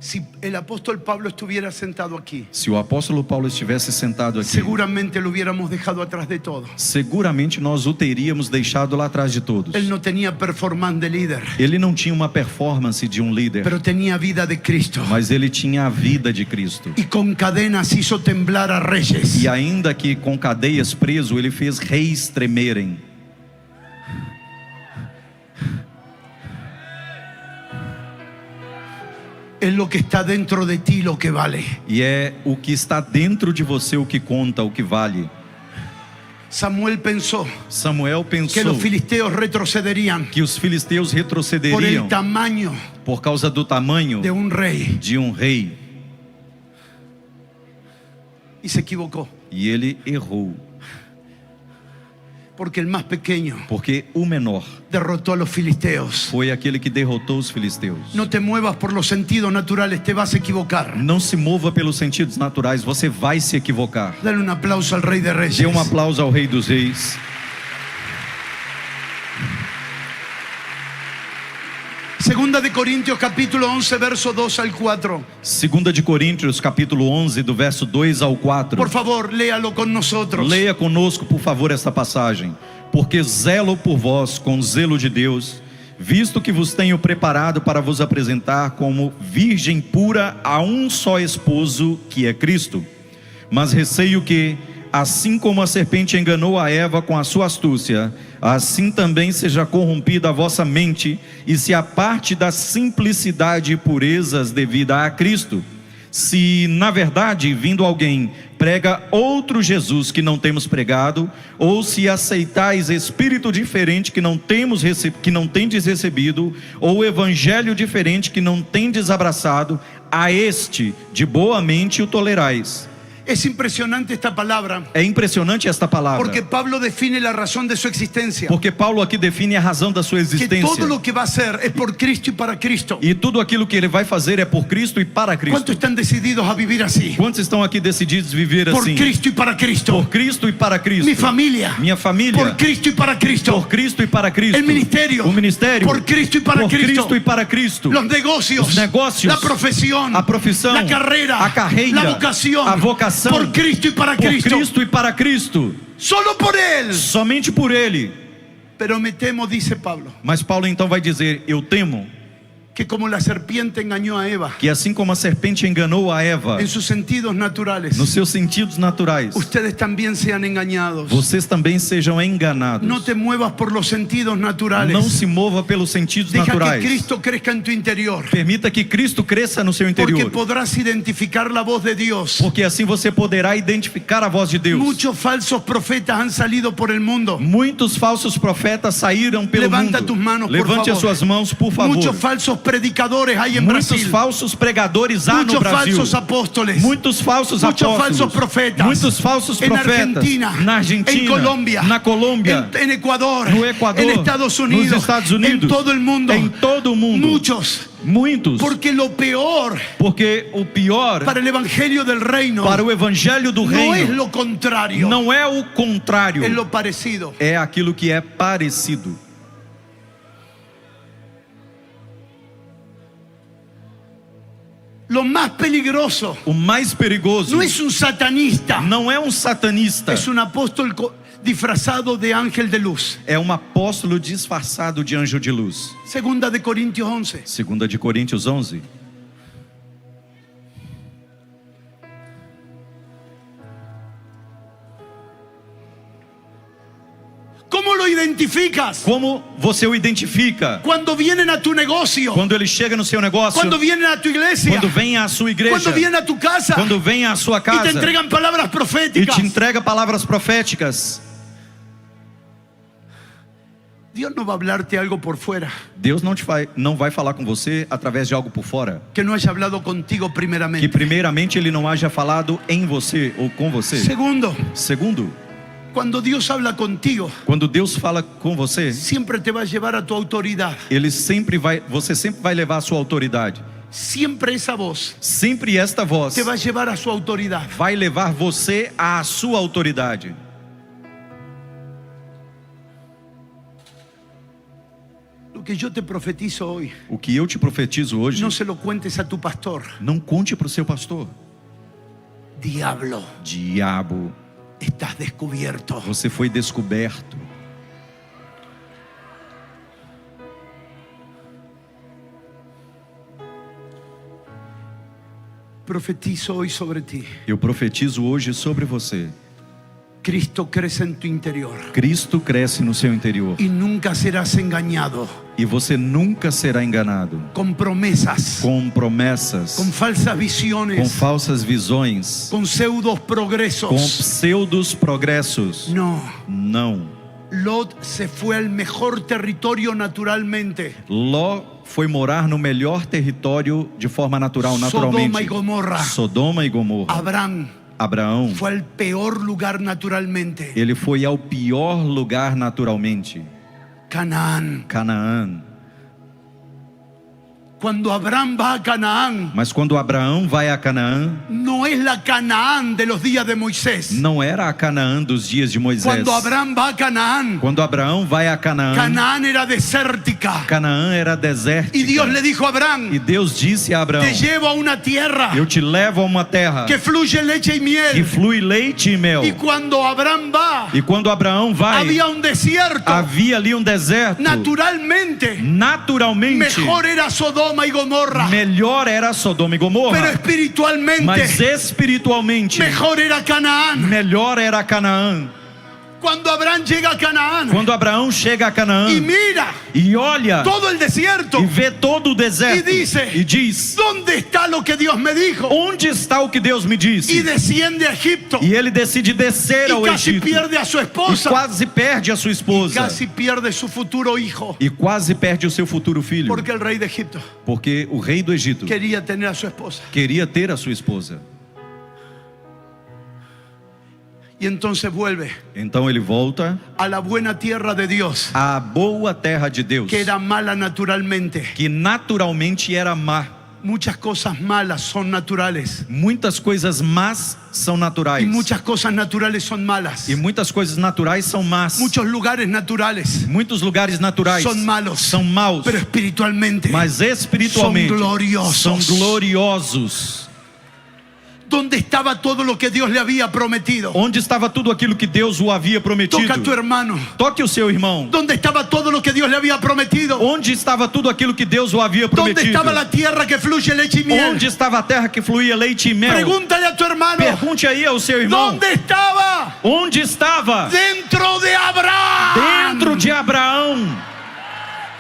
Si el apóstol Pablo estuviera sentado aquí, Se o apóstolo Paulo estivesse sentado aqui, seguramente lo hubiéramos dejado atrás de todo. seguramente nós o teríamos deixado lá atrás de todos. Él no tenía performance de líder, Ele não tinha uma performance de um líder, pero tenía vida de Cristo. mas ele tinha a vida de Cristo. Y con cadenas hizo temblar a reyes. E ainda que com cadeias preso, ele fez reis tremerem. Es lo que está dentro de ti lo que vale. E é o que está dentro de você o que conta, o que vale. Samuel pensó Samuel que pensou los filisteos retrocederían que os filisteus por el retrocederiam tamaño por causa do tamanho de un rey. de um rei. Y se equivocó, E ele errou, porque el más pequeño porque o menor derrotó a los filisteos. foi aquele que derrotou os filisteus. No te muevas por los sentidos naturales, te vas a equivocar. Não se mova pelos sentidos naturais, você vai se equivocar. Dale un aplauso al Rey de Reyes. Dê um aplauso ao Rei dos Reis. Segunda de Corintios capítulo 11 verso 2 al 4. 2 de Coríntios, capítulo 11, do verso 2 ao 4. Por favor, léalo con nosotros. Leia conosco, por favor, esta passagem. Porque zelo por vós com zelo de Deus, visto que vos tenho preparado para vos apresentar como virgem pura a um só esposo, que é Cristo. Mas receio que, assim como a serpente enganou a Eva com a sua astúcia, assim também seja corrompida a vossa mente e se aparte da simplicidade e purezas devida a Cristo. Se, na verdade, vindo alguém, prega outro Jesus que não temos pregado, ou se aceitais espírito diferente que não tendes recebido, ou evangelho diferente que não tendes abraçado, a este de boa mente o tolerais. Es impresionante esta palabra, É impressionante esta palavra, porque Pablo define la razón de su existencia. porque Paulo aqui define a razão da sua Que existência. todo lo que va a hacer es por Cristo y para Cristo. E tudo aquilo que ele vai fazer é por Cristo e para ¿Cuántos Cristo. están decididos a vivir así? Quantos estão aqui decididos a viver Por assim? Cristo y para Cristo. Por Cristo e para Cristo. Mi familia. Minha família. Por Cristo y para Cristo. Por Cristo e para Cristo. El ministerio. O ministério. Por Cristo y para Por Cristo. Cristo e para Cristo. Los negocios. Os negócios. La profesión. A profissão. La carrera. A carreira. La vocación. A vocação. Por Cristo y para Por Cristo. Cristo e para Cristo. Solo por Él. Somente por Ele. Pero me temo, dice Pablo, Mas Paulo então vai dizer: eu temo que como la serpiente engañó a Eva que assim como a serpente enganou a Eva en sus sentidos naturales, nos seus sentidos naturais, ustedes también sean engañados. vocês também sejam enganados. No te muevas por los sentidos naturales. Não se mova pelos sentidos Deja que naturais. Cristo crezca en tu interior. Permita que Cristo cresça no seu Porque interior. podrás identificar la voz de Dios. Porque assim você poderá identificar a voz de Deus. Muchos falsos profetas han salido por el mundo. Muitos falsos profetas saíram pelo Levanta mundo. tus manos, por Levante favor. as suas mãos, por favor. Muchos falsos predicadores hay en Muitos Brasil. falsos pregadores há no Muchos Brasil. falsos apóstoles. Muitos falsos Muchos apóstolos. falsos profetas. Muitos falsos En profetas. Argentina, Na Argentina. en Colombia, na Colômbia. en Ecuador, No Equador. en Estados Unidos, Nos Estados Unidos. en todo el mundo. Em todo o mundo. Muchos. Muitos. Porque lo peor Porque o pior para el evangelio del reino para o evangelho do no es reino lo contrario, não é o contrário. es lo parecido. É aquilo que é parecido. Lo más peligroso O mais perigoso no es un satanista, não é um satanista, es un apóstol disfrazado de ángel de luz. é um apóstolo disfarçado de anjo de luz. Segunda de Corintios 11. 2 de Coríntios 11. ¿Cómo lo identificas? Como você o identifica? Cuando vienen a tu negocio, Quando ele chega no seu negócio, cuando vienen a tu iglesia, quando vem à sua igreja, cuando vienen a tu casa quando vem à sua y te casa entregan palabras e proféticas. te entrega palavras proféticas. Dios no va a hablarte algo por fuera Deus não vai falar com você através de algo por fora, que no haya hablado contigo que primeramente. primeiramente ele não haja falado em você ou com você. Segundo, Segundo, cuando Dios habla contigo, quando Deus fala com você, siempre te va a llevar a tu autoridad. você sempre vai levar a sua autoridade. Siempre esa voz Sempre esta voz te va a llevar a su autoridad. vai levar você à sua autoridade. Lo que yo te profetizo hoy, O que eu te profetizo hoje, no se lo cuentes a tu pastor. não conte para o seu pastor. Diablo, Diabo, estás descubierto. você foi descoberto. Profetizo hoy sobre ti. Eu profetizo hoje sobre você. Cristo crece en tu interior Cristo cresce no seu interior y nunca serás engañado e você nunca será enganado con promesas, com promessas, con falsas com visiones, falsas visões, con pseudos com progresos. pseudos progressos. No, Não. Lot se fue al mejor territorio naturalmente. Ló foi morar no melhor território de forma natural, naturalmente. Sodoma y Gomorra. Sodoma e Gomorra. Abraão Fue al peor lugar naturalmente. ele foi ao pior lugar naturalmente, Canaán. Canaã. Cuando Abraham va a Canaán, Mas quando Abraão vai a Canaã, no es la Canaán de los días de Moisés. não era a Canaã dos dias de Moisés. Cuando Abraham va a Canaán, Quando Abraão vai a Canaã, Canaán era desértica. Canaã era desértica. Y Dios le dijo a Abraham, E Deus disse a Abraão: te llevo a una tierra eu te levo a uma terra que fluye leche y que miel. flui leite e mel. Y cuando Abraham va, E quando Abraão vai, había un desierto. havia ali um deserto. Naturalmente, Naturalmente, mejor era Sodoma y Gomorra. melhor era Sodoma e Pero Gomorra. espiritualmente, Mas espiritualmente, mejor era Canaán. melhor era Canaã. Cuando Abraham llega a Canaán Quando Abraão chega a Canaã y mira e olha todo el desierto, e vê todo o deserto E diz: ¿dónde está lo que Dios me dijo? onde está o que Deus me Y disse? desciende a Egipto E ele decide descer y ao casi Egito pierde a su e esposa, quase perde a sua esposa casi pierde su futuro hijo, e quase perde o seu futuro filho, porque el rey de Egipto porque o rei do Egito quería tener a su esposa. queria ter a sua esposa. Y entonces vuelve Então ele volta a la buena tierra de Dios, à boa terra de Deus, que era mala naturalmente. que naturalmente era má. Muchas cosas malas son naturales Muitas coisas más são naturais y muchas cosas naturales son malas. e muitas coisas naturais são más. Muchos lugares naturales Muitos lugares naturais son malos, são maus, pero espiritualmente mas espiritualmente são gloriosos. são gloriosos. ¿Dónde estaba todo lo que Dios le había prometido? Onde estava tudo aquilo que Deus o havia prometido? Toca a tu hermano. Toque o seu irmão. ¿Dónde estaba todo lo que Dios le había prometido? Onde estava tudo aquilo que Deus o havia ¿Dónde prometido? estaba la tierra que fluye leche y miel? Onde estava a terra que fluía leite e mel? Pregúntale a tu hermano. Pergunte aí ao seu irmão. ¿Dónde estaba? Onde estava? Dentro de Abraham. Dentro de Abraão.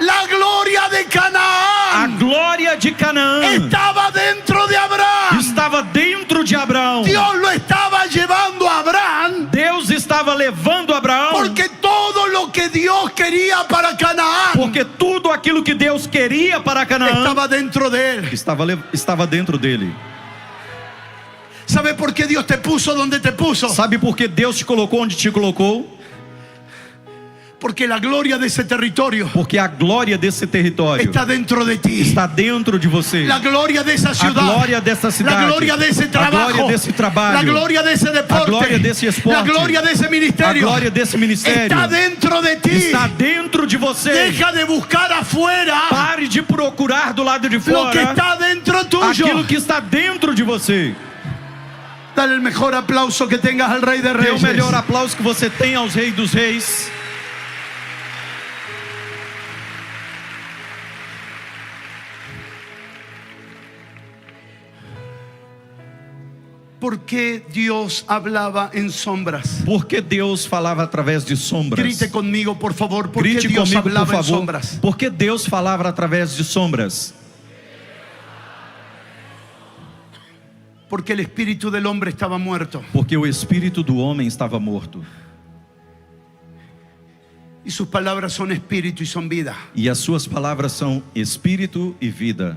La gloria de A Canaán glória de Canaã estaba dentro de Abraham. estava dentro de Abraão. Dios lo estaba llevando a Abraham Deus estava levando Abraão, porque todo lo que Dios quería para Canaán porque tudo aquilo que Deus queria para Canaã estaba dentro de él. estava dentro dele. ¿Sabe por qué Dios te puso donde te puso? Sabe por que Deus te colocou onde te colocou? Porque la gloria de ese territorio Porque a glória desse território está dentro de ti. está dentro de você. La gloria de esa A ciudad. glória dessa cidade, La gloria de ese a trabajo. glória desse trabalho, La gloria de ese deporte. a glória desse esporte, La gloria de ese a ministerio. glória desse ministério Está dentro de ti. está dentro de você. Deja de buscar afuera Pare de procurar do lado de lo que fora está dentro tuyo. aquilo que está dentro de você. Dale el mejor aplauso que tengas al Rey de Dê o Reyes. melhor aplauso que você tem aos Reis dos Reis. ¿Por qué Dios hablaba en sombras? Porque Deus falava através de sombras. Grite conmigo, por favor. ¿Por qué Grite Dios comigo, por hablaba en favor. sombras? Porque Deus falava através de sombras. Porque el espíritu del hombre estaba muerto Porque o espírito do homem estava morto. y sus palabras son espíritu y son vida. E as suas palavras são espírito e vida.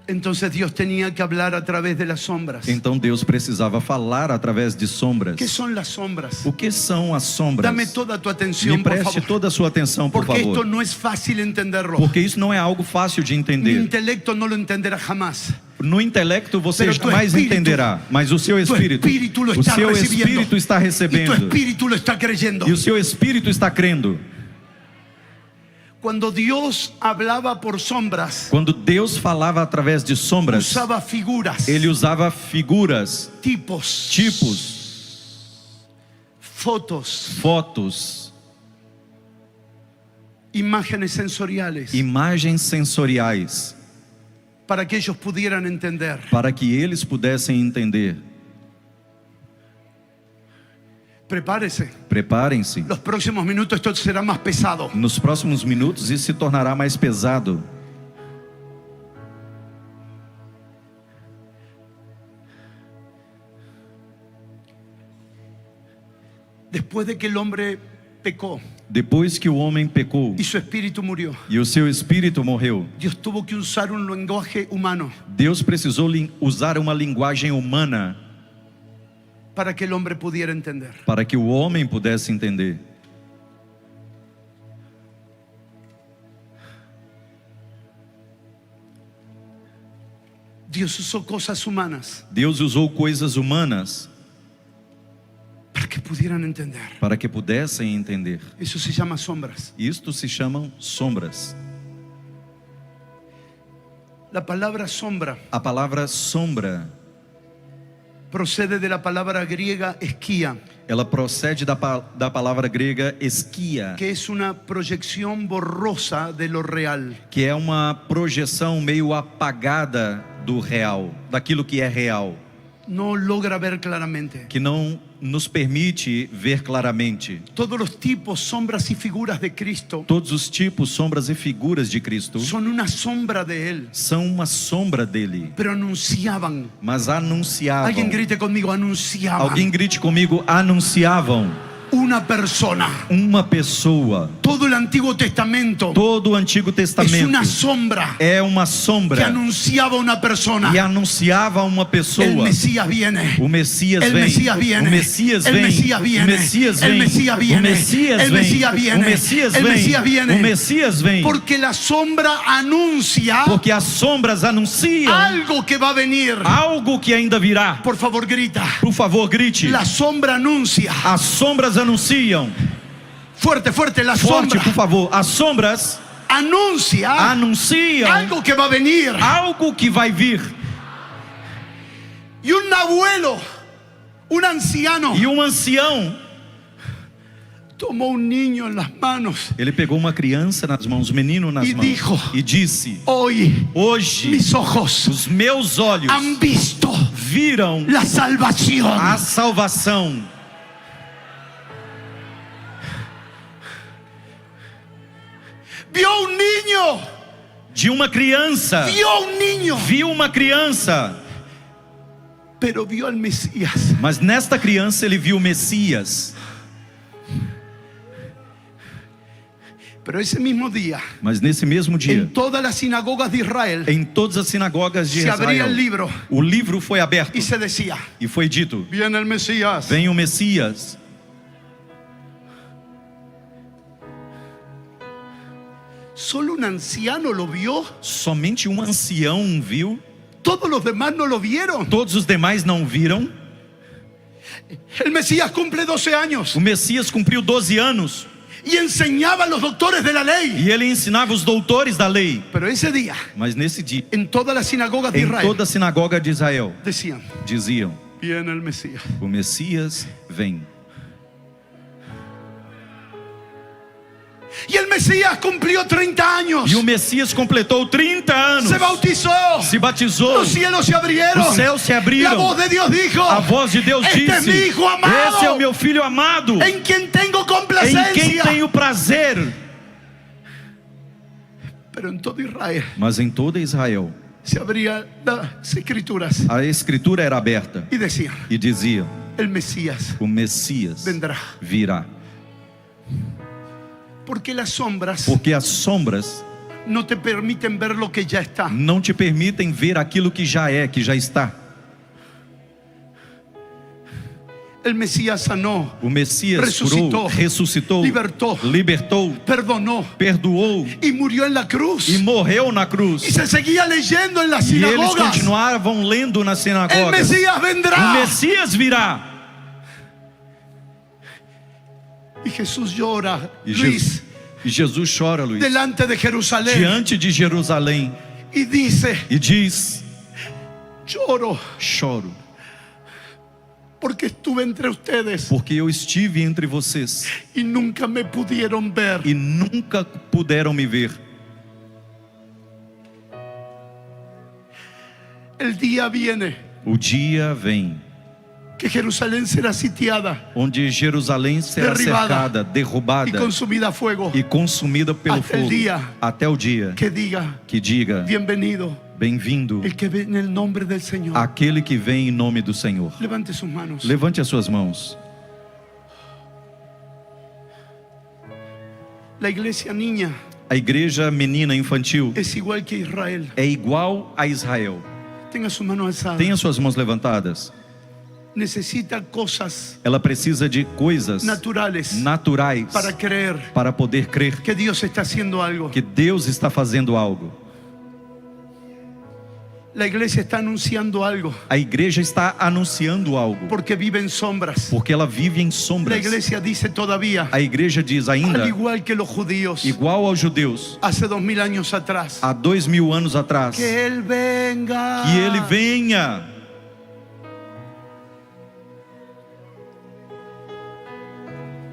Entonces Dios tenía que hablar a través de las sombras. Então Deus precisava falar através de sombras. ¿Qué son las sombras? O que são as sombras? Dame toda tu atención, Me por preste favor. toda a sua atenção, por Porque esto favor. no es fácil entenderlo. Porque isso não é algo fácil de Mi entender. intelecto no lo entenderá jamás. No intelecto você Pero tu jamais espírito- entenderá, mas o seu Tu espírito, espíritu lo o está seu recibiendo. espírito está Y tu recebendo espíritu lo está creyendo. e o seu espírito está crendo. Cuando Dios hablaba por sombras, Quando Deus falava através de sombras, usaba figuras, ele usava figuras, tipos, fotos, fotos, imágenes sensoriales, imagens sensoriais, para que ellos pudieran entender. para que eles pudessem entender. Prepárese. Preparem-se. Los próximos minutos esto será más pesado. Nos próximos minutos isso se tornará mais pesado. Después de que el hombre pecó Depois que o homem pecou y su espíritu murió, e o seu espírito morreu, Dios tuvo que usar un lenguaje humano Deus precisou usar uma linguagem humana para que el hombre pudiera entender. para que o homem pudesse entender. Dios usó cosas humanas Deus usou coisas humanas para que pudieran entender. para que pudessem entender. Eso se llama sombras. Isto se chamam sombras. La palabra sombra A palavra sombra, procede de la palabra griega esquía, ela procede da palavra grega esquia, que es una proyección borrosa de lo real. que é uma projeção meio apagada do real, daquilo que é real, No logra ver claramente. que não nos permite ver claramente. Todos los tipos, sombras y figuras de Cristo Todos os tipos, sombras e figuras de Cristo son una sombra de Él, são uma sombra dele, pero anunciaban. mas anunciavam. Alguien grite conmigo, anunciaban. Alguém grite comigo, anunciavam Una persona. uma pessoa. Todo el Antiguo Testamento Todo o Antigo es Testamento una sombra é uma que sombra anunciaba una persona. e anunciava uma El pessoa. Mesías viene. O Messias El vem. Mesías viene. O Messias El vem. Mesías viene. O Messias El vem. Mesías viene. O Messias El vem. Mesías viene. O Messias El vem. Mesías viene. O Messias vem. Porque la sombra anuncia Porque as sombras anunciam algo que va a venir. algo que ainda virá. Por favor, grita. Por favor, grite. La sombra anuncia. As sombras anunciam. Fuerte, fuerte. La Forte, sombra por favor. As sombras anuncia anunciam algo que va a venir. algo que vai vir. Y un abuelo, un anciano, E um ancião, tomó un niño en las manos. ele pegou uma criança nas mãos, um menino nas E mãos, dijo, e disse: Hoy hoje mis ojos os meus olhos han visto viram la salvación. a salvação. Vio un niño. De uma criança, Vio un niño. viu uma criança, Pero vio al Mesías. mas nesta criança ele viu o Messias. Pero ese mismo día, Mas nesse mesmo dia, en todas las sinagogas de Israel, em todas as sinagogas de se abría Israel, el libro o livro foi aberto y se decía: e foi dito: Viene el Mesías. vem o Messias. Solo un anciano lo vio. Somente um ancião viu, Todos los demás no lo vieron. todos os demais não viram. El Mesías cumple 12 años O Messias cumpriu 12 anos y enseñaba a los doctores de la ley. e ele ensinava os doutores da lei. Pero ese día, Mas nesse dia, en todas las sinagogas de em Israel, toda a sinagoga de Israel, decían, diziam: viene el Mesías. o Messias vem. Y el Mesías cumplió 30 años. E o Messias completou 30 anos. Se bautizó. Se batizou. Los cielos se abrieron. Os céus se La abriram. voz de Dios dijo, A voz de Deus este es mi disse: hijo amado, esse é o meu filho amado, en quien tengo em quem complacencia. tenho prazer. Pero en todo Israel Mas em toda Israel, se abrían las escrituras a escritura era aberta y decían, e dizia: el Mesías o Messias vendrá. virá. Porque las sombras Porque as sombras no te permiten ver lo que ya está. não te permitem ver aquilo que já é, que já está. El Mesías sanó, O Messias Ressuscitou, curou, ressuscitou, libertou, perdonó perdoou y murió en la e cruz. morreu na Y cruz. se seguía leyendo en las E eles sinagogas. continuavam lendo nas El sinagogas: Mesías o vendrá. Messias virá. Y Jesús llora, E Luis, Jesus chora, Luiz, delante de Jerusalén diante de Jerusalém y dice, e diz: lloro choro, porque estuve entre ustedes porque eu estive entre vocês y nunca me pudieron ver. e nunca puderam me ver. El día viene O dia vem que Jerusalén será sitiada onde Jerusalém será Derribada cercada, y derrubada consumida a fuego. e consumida pelo Até o fogo, dia até o dia Que diga, que diga: bienvenido bem-vindo el que viene en el nombre del Señor. aquele que vem em nome do Senhor. Levante sus manos. Levante as suas mãos. La iglesia niña A igreja menina infantil es igual que Israel. é igual a Israel. Tenga sus manos alzadas. Tenha suas mãos levantadas. Necesita cosas Ela precisa de coisas naturales naturais para creer para poder crer que Dios está haciendo algo. que Deus está fazendo algo. La iglesia está anunciando algo A igreja está anunciando algo porque vive en sombras. porque ela vive em La sombras. iglesia dice todavía, A igreja diz al ainda, igual que los judíos igual aos judeus, hace 2000 años atrás, há 2000 anos atrás, que Él venga. que ele venha.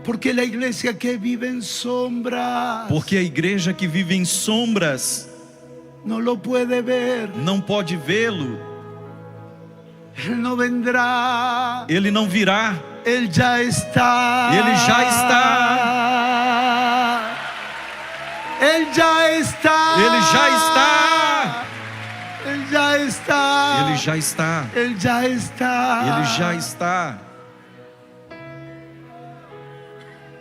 Porque la iglesia que vive en sombras Porque a igreja que vive em sombras no lo puede ver. não pode vê-lo. Él no vendrá. Ele não virá. Él ya está. Ele já está. Él ya está. Ele já está. Él ya está. Ele já está. Él ya está. Ele já está.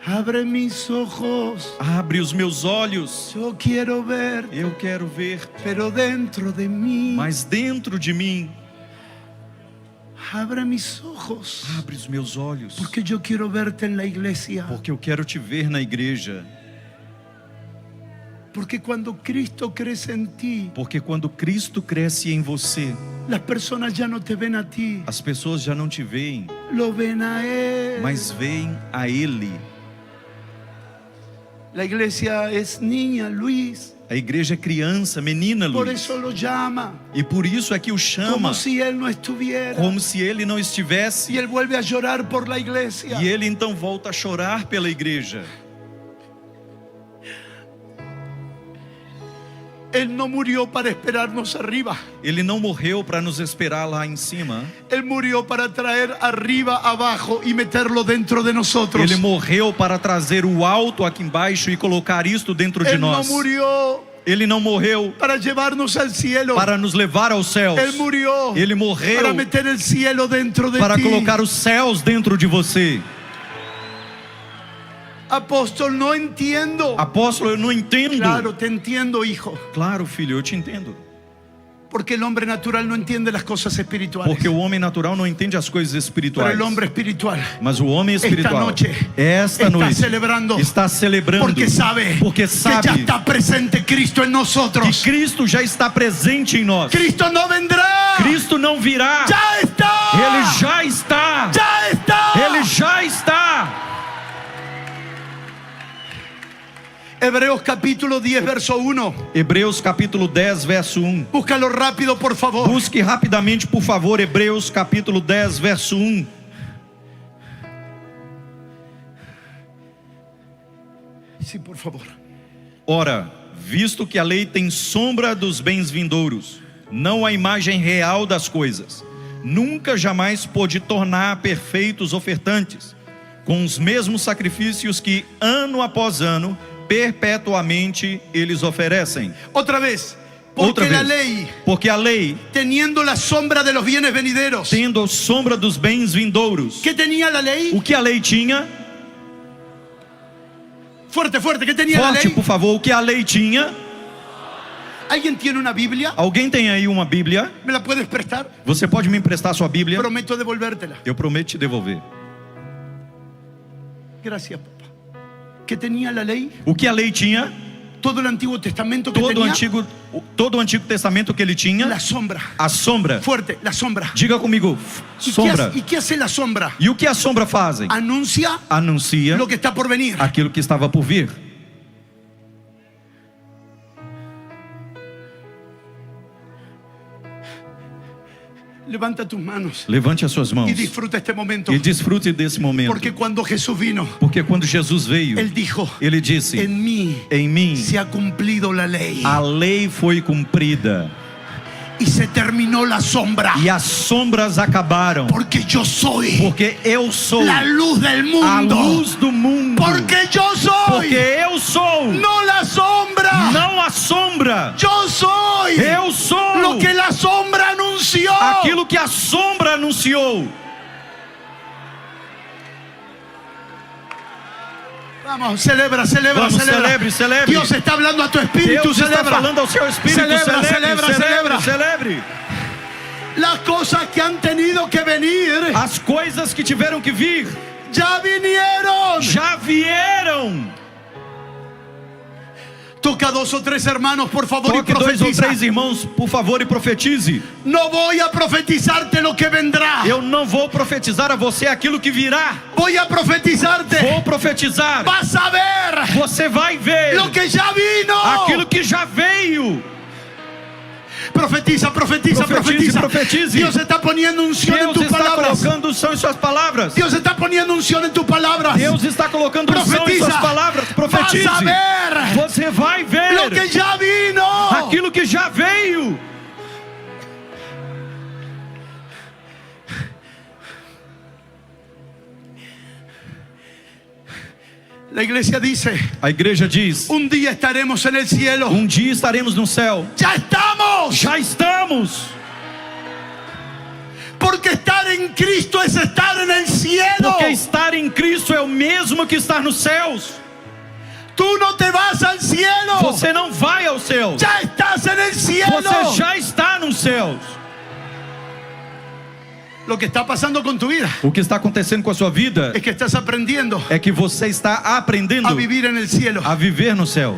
Abre mis ojos. Abre os meus olhos. Yo quiero ver, Eu quero ver, pero dentro de mí. mas dentro de mim. Abre mis ojos. Abre os meus olhos. Porque yo quiero verte en la iglesia. Porque eu quero te ver na igreja. Porque cuando Cristo crece en ti, Porque quando Cristo cresce em você, las personas ya no te ven a ti, as pessoas já não te veem, lo ven a Él. mas veem a Ele. La iglesia es niña, Luis. A igreja é criança, menina, Por Luiz. eso lo llama. E por isso é que o chama, Como si Él no estuviera. como se ele não Y estivesse. Él vuelve a llorar por la iglesia. E ele então volta a chorar pela igreja. Él no murió para esperarnos arriba. Ele não morreu para nos esperar lá em cima. Él murió para traer arriba, abajo y meterlo dentro de nosotros. Ele morreu para trazer o alto aqui embaixo e colocar isto dentro de Él no nós. murió Ele não morreu para llevarnos al cielo. para nos levar aos céus. Él murió Ele morreu para meter el cielo dentro de para ti. colocar os céus dentro de você. Apóstol, no entiendo. Apóstolo, eu não entendo. Claro, te entiendo, hijo. Claro, filho, eu te entendo. Porque el hombre natural no entiende las cosas espirituales. Porque o homem natural não entende as coisas Pero espirituais. el hombre espiritual Mas o homem espiritual, noche esta está noite, celebrando. está celebrando. Porque sabe Porque que ya sabe está presente Cristo en que nosotros. Cristo já está presente em nós. Cristo no vendrá. Cristo não virá. Ya está. Ele já está. Ya está. Ele já está. Hebreos capítulo 10, verso 1. Hebreus capítulo 10, verso 1. Búscalo rápido, por favor. Busque rapidamente, por favor, Hebreus capítulo 10, verso 1. Sí, por favor. Ora, visto que a lei tem sombra dos bens vindouros, não a imagem real das coisas, nunca jamais pôde tornar perfeitos ofertantes, com os mesmos sacrifícios que, ano após ano, perpetuamente eles oferecem. Otra vez. Porque Outra la vez. ley, Porque a lei, teniendo la sombra de los bienes venideros. tendo a sombra dos bens vindouros, ¿Qué tenía la ley? o que a lei tinha? Fuerte, fuerte. ¿Qué tenía la Forte, ley? por favor, o que a lei tinha? ¿Alguien tiene una Biblia? Alguém tem aí uma Bíblia? ¿Me la puedes prestar? Você pode me emprestar sua Bíblia? Prometo devolvértela. Eu prometo te devolver. Gracias, papá. ¿Qué tenía la ley? O que a lei tinha? Todo el Antiguo Testamento que Todo tenía. o Antigo Testamento que ele tinha? La sombra. A sombra. Fuerte, la sombra. Diga comigo, sombra. ¿Y qué hace la sombra? E o que a sombra fazem? Anuncia Anuncia lo que está por venir. aquilo que estava por vir. Levanta tus manos Levante as suas mãos y disfruta este momento. e desfrute desse momento. Porque cuando Jesús vino, Porque quando Jesus veio, Él dijo, ele disse: en mí em mim se ha cumplido la ley a lei foi cumprida y se terminó la sombra. e as sombras acabaram. Porque yo soy Porque eu sou la luz del a mundo. luz do mundo. Porque yo soy, Porque eu sou, no la sombra. não a sombra. Yo soy Eu sou lo que la sombra anunció. aquilo que a sombra anunciou. Vamos, celebra, celebra, Vamos, celebra. celebre, celebre. Dios está hablando a tu espíritu, Deus está celebra. falando ao seu espírito. Celebra, Celebre, celebra, celebre, celebra. celebre. Las cosas que han tenido que venir As coisas que tiveram que vir ya vinieron. já vieram. Toca dos o tres hermanos, por favor, y Toque 2 ou profetiza. 3 irmãos, por favor, e profetize. No voy a profetizarte lo que vendrá. Eu não vou profetizar a você aquilo que virá. Voy a profetizarte. Vou profetizar. Vas a ver Você vai ver lo que ya vino. aquilo que já veio. Profetiza, profetiza, Profetize, profetiza. profetize. Dios está poniendo unción en Deus tus está palabras. colocando unção em suas palavras. Dios está poniendo unción en tus palabras. Deus está colocando unção em Profetiza. suas palavras. Profetize. Vas a ver Você vai ver lo que ya vino. aquilo que já veio. La iglesia dice, A igreja diz: un día estaremos en el cielo. dia estaremos no céu. Ya estamos. Já estamos. Porque estar en Cristo es estar en el cielo. Porque estar em Cristo é o mesmo que estar nos céus. Tú no te vas al cielo. Você não vai aos céus. Ya estás en el cielo. Você já está nos céus. Lo que está pasando con tu vida O que está acontecendo com a sua vida es que estás aprendiendo é que você está aprendendo a vivir en el cielo. a viver no céu.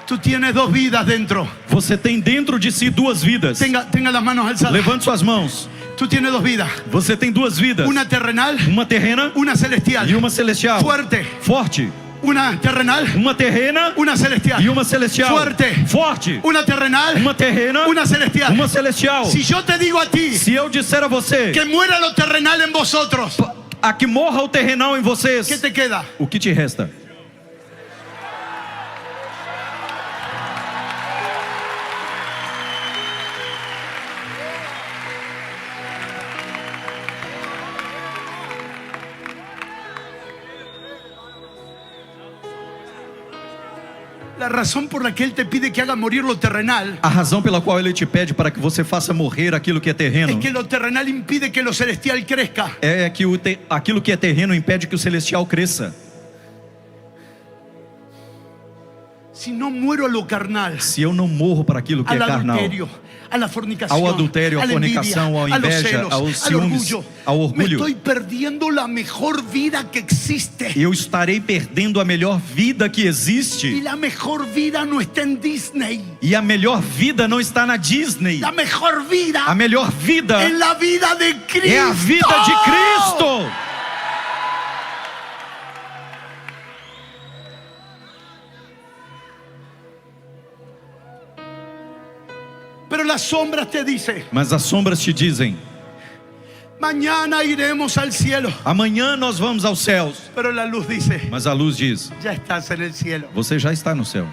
Tú tienes dos vidas dentro. Você tem dentro de si duas vidas. Tenga las manos alzadas. Levante suas mãos. Tú tienes dos vidas. Você tem duas vidas. Una terrenal, Uma terrena una celestial. e uma celestial. Fuerte. Forte. Una terrenal, Uma terrena una celestial. e uma celestial. Fuerte. Forte. Una terrenal, Uma terrena, una celestial. uma celestial. Si yo te digo a ti Se eu disser a você que muera lo terrenal en vosotros, a que morra o terrenal em vocês, ¿qué te queda? o que te resta? La razón por la que Él te pide que haga morir lo terrenal A razão pela qual Ele te pede para que você faça morrer aquilo que é es terreno que lo terrenal impide que lo celestial crezca. é que aquilo que é terreno impede que o celestial cresça. Si no muero a lo carnal, Se eu não morro para aquilo que é al carnal, adulterio, a la fornicación, ao adultério, à a la fornicação, à envidia, a los inveja, celos, aos al ciúmes, orgullo, ao me orgulho, estoy perdiendo la mejor vida que existe. eu estarei perdendo a melhor vida que Y existe. la mejor vida no está en Disney. E a melhor vida não está na Disney. La mejor vida A melhor vida es la vida de Cristo. é a vida de Cristo. Pero las sombras te dicen, Mas as sombras te dizem: mañana iremos al cielo. amanhã nós vamos aos céus. Pero la luz dice, Mas a luz diz: ya estás en el cielo. você já está no céu.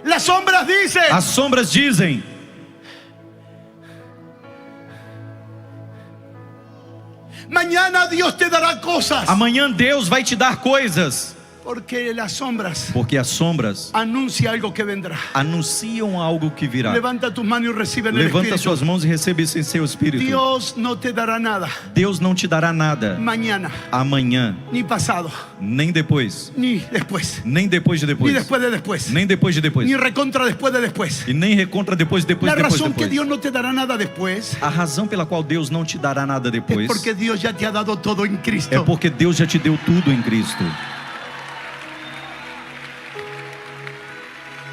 Las sombras dicen, As sombras dizem: mañana Dios te dará cosas. amanhã Deus vai te dar coisas. Porque las sombras Porque as sombras anuncia algo que vendrá. anunciam algo que virá. Levanta tus manos y recibe el Levanta Espíritu. suas mãos e receba isso em seu espírito. Dios no te dará nada Deus não te dará nada mañana, amanhã, ni pasado, nem depois, ni después, nem depois de ni depois, después de después, nem depois de depois, ni recontra después de después. e nem recontra depois, depois, La depois, razón que depois. Dios no te dará nada después A razão pela qual Deus não te dará nada es depois porque Dios ya te ha dado todo en é Cristo. porque Deus já te deu tudo em Cristo.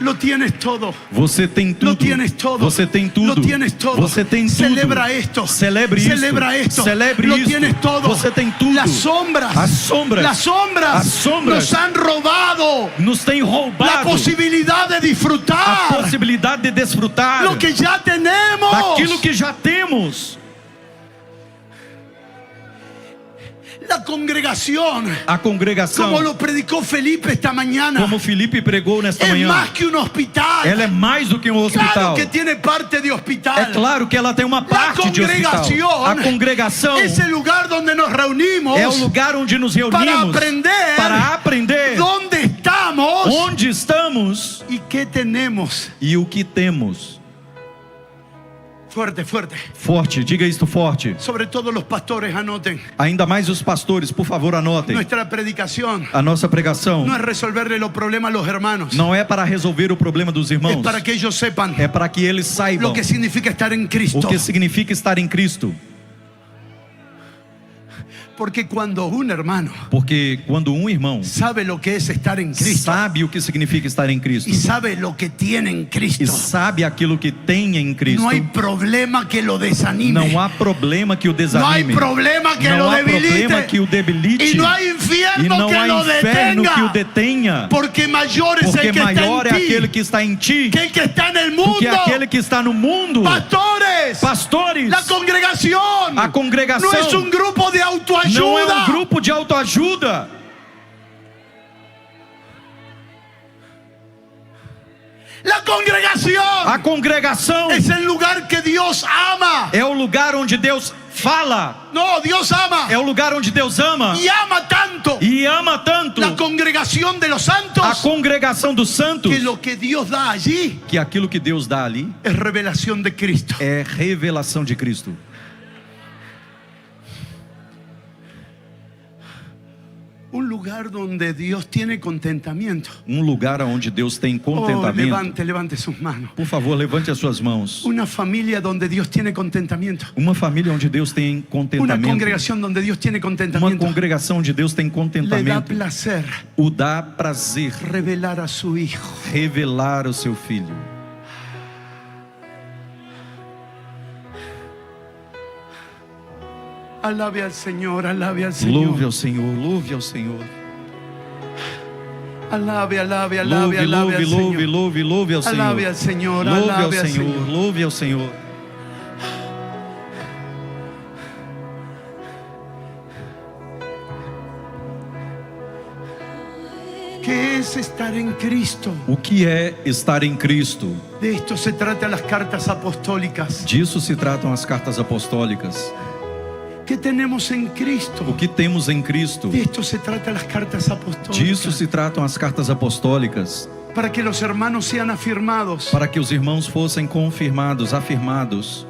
Lo tienes todo. Você tem tudo. Lo tienes todo. Você tem tudo. Lo tienes todo. Você tem tudo. Celebra esto. Celebre isso. Celebra esto. Celebre Lo isso. tienes todo. Você tem tudo. Las sombras. As sombras. Las sombras. As sombras. Nos han robado Nos tem la roubado posibilidad de a disfrutar possibilidade de desfrutar lo que ya tenemos. daquilo que já temos. La congregación, A congregação, como lo predicó Felipe esta mañana, como Felipe pregou nesta es manhã, más que un hospital. ela é mais do que um Claro hospital. que tiene parte de hospital. É claro que ela tem uma parte de hospital. A congregação es el lugar donde nos reunimos é o lugar onde nos reunimos para aprender dónde estamos onde estamos y qué tenemos. e o que temos. Fuerte, fuerte. Forte, diga isto forte. Sobre todo los pastores, anoten. Ainda mais os pastores, por favor, anotem. Nuestra predicación A nossa pregação no es resolverle los problemas a los hermanos. não é para resolver o problema dos Es irmãos, para que ellos sepan é para que eles saibam lo que significa estar en Cristo. o que significa estar em Cristo. Porque cuando un hermano Porque quando um irmão sabe lo que es estar en Cristo sabe o que significa estar em Cristo y sabe lo que tiene en e Cristo, sabe aquilo que tem em Cristo, no hay problema que lo desanime. não há problema que o No hay desanime. problema que Não lo há debilite. problema que o debilite. Y no hay E infierno não que há lo inferno que o detenga. detenha. Porque mayor es Porque el que está maior é en ti aquele que está em ti que el que está en el do mundo. que aquele que está no mundo. Pastores, Pastores, la congregación a congregação no es un grupo de não é autoayuda. um grupo de autoajuda. La congregación A congregação es el lugar que Dios ama. é o lugar onde Deus fala. No, Dios ama. É o lugar onde Deus ama Y ama tanto e ama tanto la congregación de los santos a congregação dos santos que lo que Dios da allí que aquilo que Deus dá ali es revelación de Cristo. é revelação de Cristo. Un lugar donde Dios tiene contentamiento. Um lugar onde Deus tem Oh, contentamento. levante sus manos. Por favor, levante as suas mãos. Una familia donde Dios tiene contentamiento. Uma família onde Deus tem Una contentamento. congregación donde Dios tiene Uma contentamiento. congregação onde Deus tem Le da contentamento. placer O dá prazer revelar a su Hijo. revelar o seu filho. Alabe al Señor, alabe al Señor. Louve ao Senhor, louve ao Senhor. Alabe, alabe, alabe, Louve, alabe louve, al louve, Señor. louve, louve ao Alabe al Senhor. Señor, Louve ao alabe al Senhor, Señor. louve ao Senhor. ¿Qué es estar en Cristo? O que é estar em Cristo? De esto se trata las cartas apostólicas. Disso se tratam as cartas apostólicas. ¿Qué tenemos en Cristo? O que temos em Cristo? De esto se trata las cartas apostólicas. Disso se tratam as cartas apostólicas, Para que los hermanos sean afirmados para que os irmãos fossem confirmados, afirmados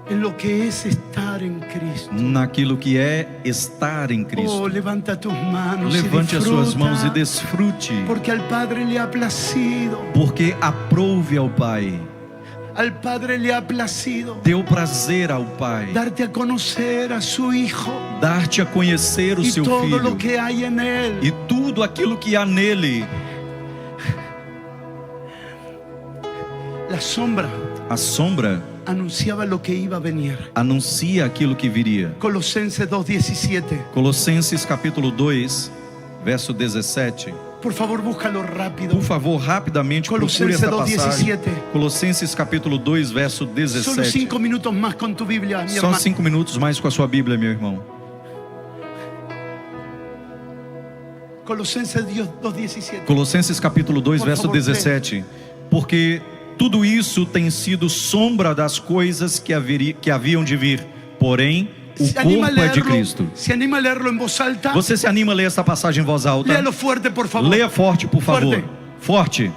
en lo que es estar en Cristo. naquilo que é estar em Oh, Cristo. levanta tus manos Levante y as suas disfruta, mãos e desfrute, porque al Padre le ha placido. porque aprouve ao Pai, Al Padre le ha placido deu prazer ao Pai, darte a conocer a su Hijo dar-te a conhecer o y seu todo Filho lo que hay en Él. e tudo aquilo que há nele. La sombra A sombra anunciaba lo que iba a venir. anuncia aquilo que viria. Colosenses 2:17. Colossenses capítulo 2, verso 17. Por favor, búscalo rápido. Por favor, rapidamente procure Colossenses essa passagem. 2:17. Colossenses capítulo 2, verso Solo 17. 5 minutos más con tu Biblia, mi Só hermano. 5 minutos mais com a sua Bíblia, meu irmão. Colosenses 2:17. Colossenses capítulo 2, Por verso favor, 17. Porque tudo isso tem sido sombra das coisas que haviam de vir. Porém, o corpo é de Cristo. Se anima a leerlo en voz alta. Você se anima a ler essa passagem em voz alta? Léalo fuerte, por favor. Leia forte, por favor. Forte. Forte.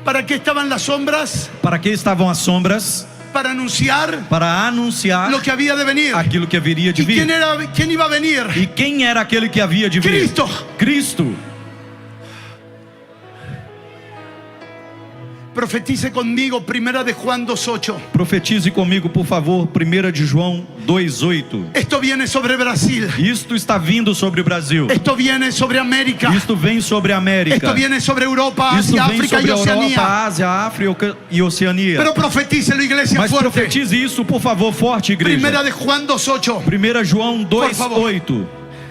¿Para qué estaban las sombras? Para que estavam as sombras? Para anunciar Para anunciar lo que había de venir. aquilo que haveria de ¿Y quién vir. quién iba a venir? E quem era aquele que havia de vir? Cristo. Cristo. Profetice conmigo, 1 de Juan 2:8. Profetize comigo, por favor, 1 de João 2:8. Esto viene sobre Brasil. Isto está vindo sobre o Brasil. Esto viene sobre América. Isto vem sobre a América. Esto viene sobre Europa, Isto Asia, vem África sobre y a Europa, Oceanía. Ásia, África e Oceania. Pero profetícelo, iglesia, Mas fuerte. profetize isso, por favor, forte, igreja. 1 de Juan 2:8. 1 João Por favor. 2:8.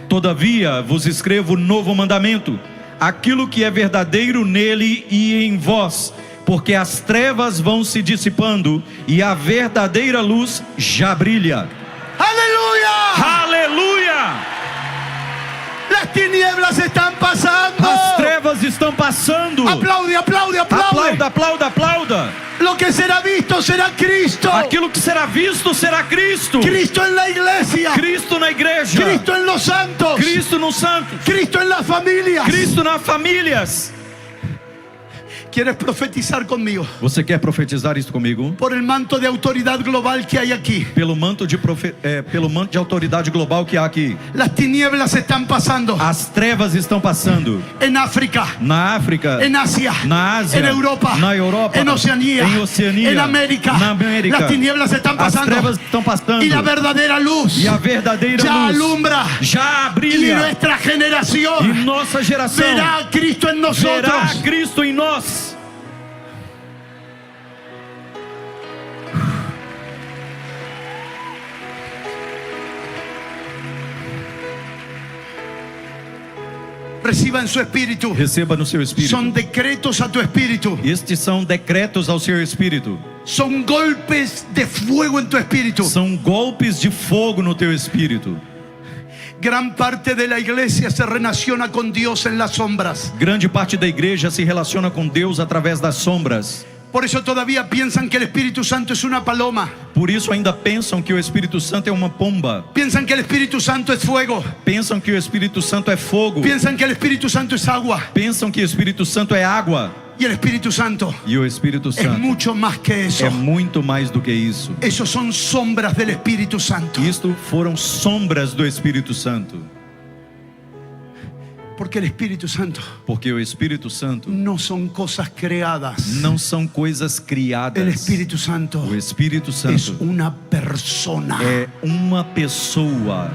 Todavia vos escrevo novo mandamento, aquilo que é verdadeiro nele e em vós, porque as trevas vão se dissipando e a verdadeira luz já brilha. ¡Aleluya! Aleluia! Las tinieblas están pasando. As trevas estão passando. Aplaude, aplaude, aplaude. Aplauda, aplauda, aplauda. Lo que será visto será Cristo. Aquilo que será visto será Cristo. Cristo en la iglesia. Cristo na igreja. Cristo en los santos. Cristo nos santos. Cristo en las familias. Cristo nas famílias. ¿Quieres profetizar conmigo? Você quer profetizar isso comigo? Por el manto de autoridad global que hay aquí. Pelo manto de autoridade global que há aqui. Las tinieblas están pasando. As trevas estão passando. En África. Na África. En Asia. Na Ásia. En Europa. Na Europa. En Oceanía. Em Oceania. En América. Na América. Las tinieblas están As pasando. trevas estão passando. Y la verdadera luz E a verdadeira ya luz alumbra. já Y brilha. nuestra E generación nossa geração verá a Cristo en verá nosotros. Cristo em nós. Reciba en su espíritu. Receba no seu espírito. Son decretos a tu espíritu. Estes são decretos ao seu espírito. Son golpes de fuego en tu espíritu. São golpes de fogo no teu espírito. Gran parte de la iglesia se relaciona con Dios en las sombras. Grande parte da igreja se relaciona com Deus através das sombras. Por eso todavía piensan que el Espíritu Santo es una paloma. Por isso ainda pensam que o Espírito Santo é uma pomba. Piensan que el Espíritu Santo es fuego. Pensam que o Espírito Santo é fogo. Piensan que el Espíritu Santo es agua. Pensam que o Espírito Santo é água. Y el Espíritu Santo E o Espírito es Santo mucho más que eso. é muito mais do que isso. Esos son sombras del Espíritu Santo. Isto foram sombras do Espírito Santo. Porque el Espíritu Santo Porque o Espírito Santo no son cosas creadas. não são coisas El criadas. Espíritu Santo O Espírito es Santo una persona é uma pessoa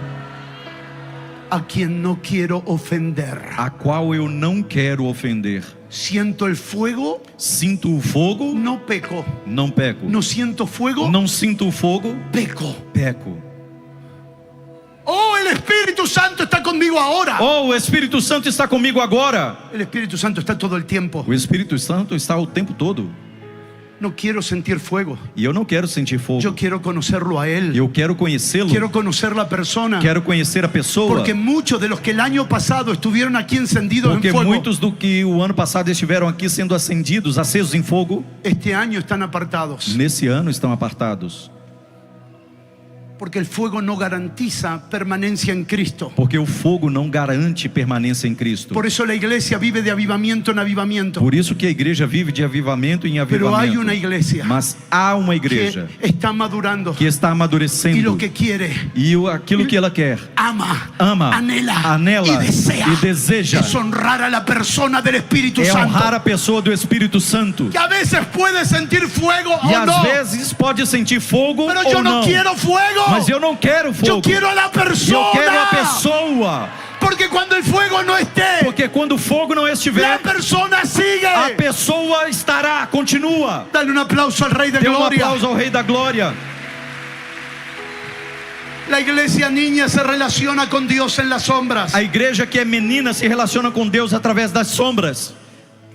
a quien no quiero ofender. a qual eu não quero ofender. Siento el fuego, Sinto o fogo, no peco. não peco. No siento fuego, Não sinto o fogo, peco. peco. Oh, el Espíritu Santo está conmigo ahora. Oh, o Espírito Santo está comigo agora. El Espíritu Santo está todo el tiempo. O Espírito Santo está o tempo todo. No quiero sentir fuego. E eu não quero sentir fogo. Yo quiero conocerlo a Él. Eu quero conhecê-lo. Quiero conocer la persona. Quero conhecer a pessoa. Porque muchos de los que el año pasado estuvieron aquí encendidos Porque en fuego, muitos do que o ano passado estiveram aqui sendo acendidos, acesos em fogo, este año están apartados. nesse ano estão apartados. Porque el fuego no garantiza permanencia en Cristo. Porque o fogo não garante permanência em Cristo. Por eso la iglesia vive de avivamiento en avivamiento. Por isso que a igreja vive de avivamento em Pero hay avivamento. una iglesia Mas há uma que igreja está madurando que está y amadurecendo. lo que quiere, E aquilo que ela quer, ama, anela y desea, e deseja es honrar a la persona del Espíritu é Santo. honrar a pessoa do Espírito Santo. Que a veces puede sentir fuego E o às no, vezes pode sentir fogo pero ou yo no não. quiero fuego. Mas eu não quero Yo fogo. quiero a la Eu persona. quero a pessoa. Porque cuando el fuego no esté, Porque quando o fogo não la estiver, persona sigue. a pessoa estará, continua. Dale un aplauso al Rey de Dê Gloria. aplauso ao Rei da Glória. La iglesia niña se relaciona con Dios en las sombras. A igreja que é menina se relaciona com Deus através das sombras.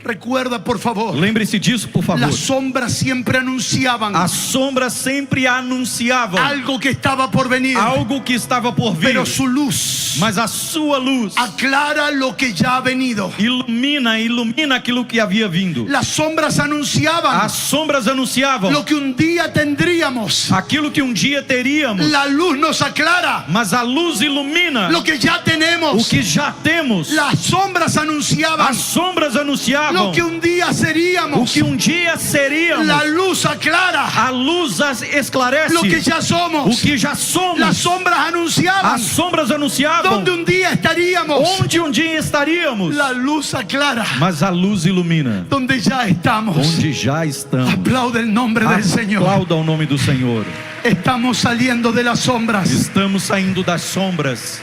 Recuerda, por favor, Lembre-se disso, por favor. las sombras siempre anunciaban As sombras sempre anunciavam algo que estaba por venir, algo que estava por vir. pero su luz Mas a sua luz aclara lo que ya ha venido. ilumina aquilo que havia vindo. Las sombras anunciaban As sombras anunciavam lo que un día tendríamos. aquilo que um dia teríamos. La luz nos aclara Mas a luz ilumina lo que ya o tenemos. que já temos. Las sombras anunciaban As sombras anunciavam lo que un día o seríamos. que um dia seríamos. La luz aclara A luz esclarece lo que ya o somos. que já somos. Las sombras anunciaban As sombras anunciavam donde un día estaríamos. onde um dia estaríamos. La luz aclara Mas a luz ilumina donde ya estamos. onde já estamos. Aplaude el nombre del Señor. Aplauda o nome do Senhor. Estamos saliendo de las sombras. Estamos saindo das sombras.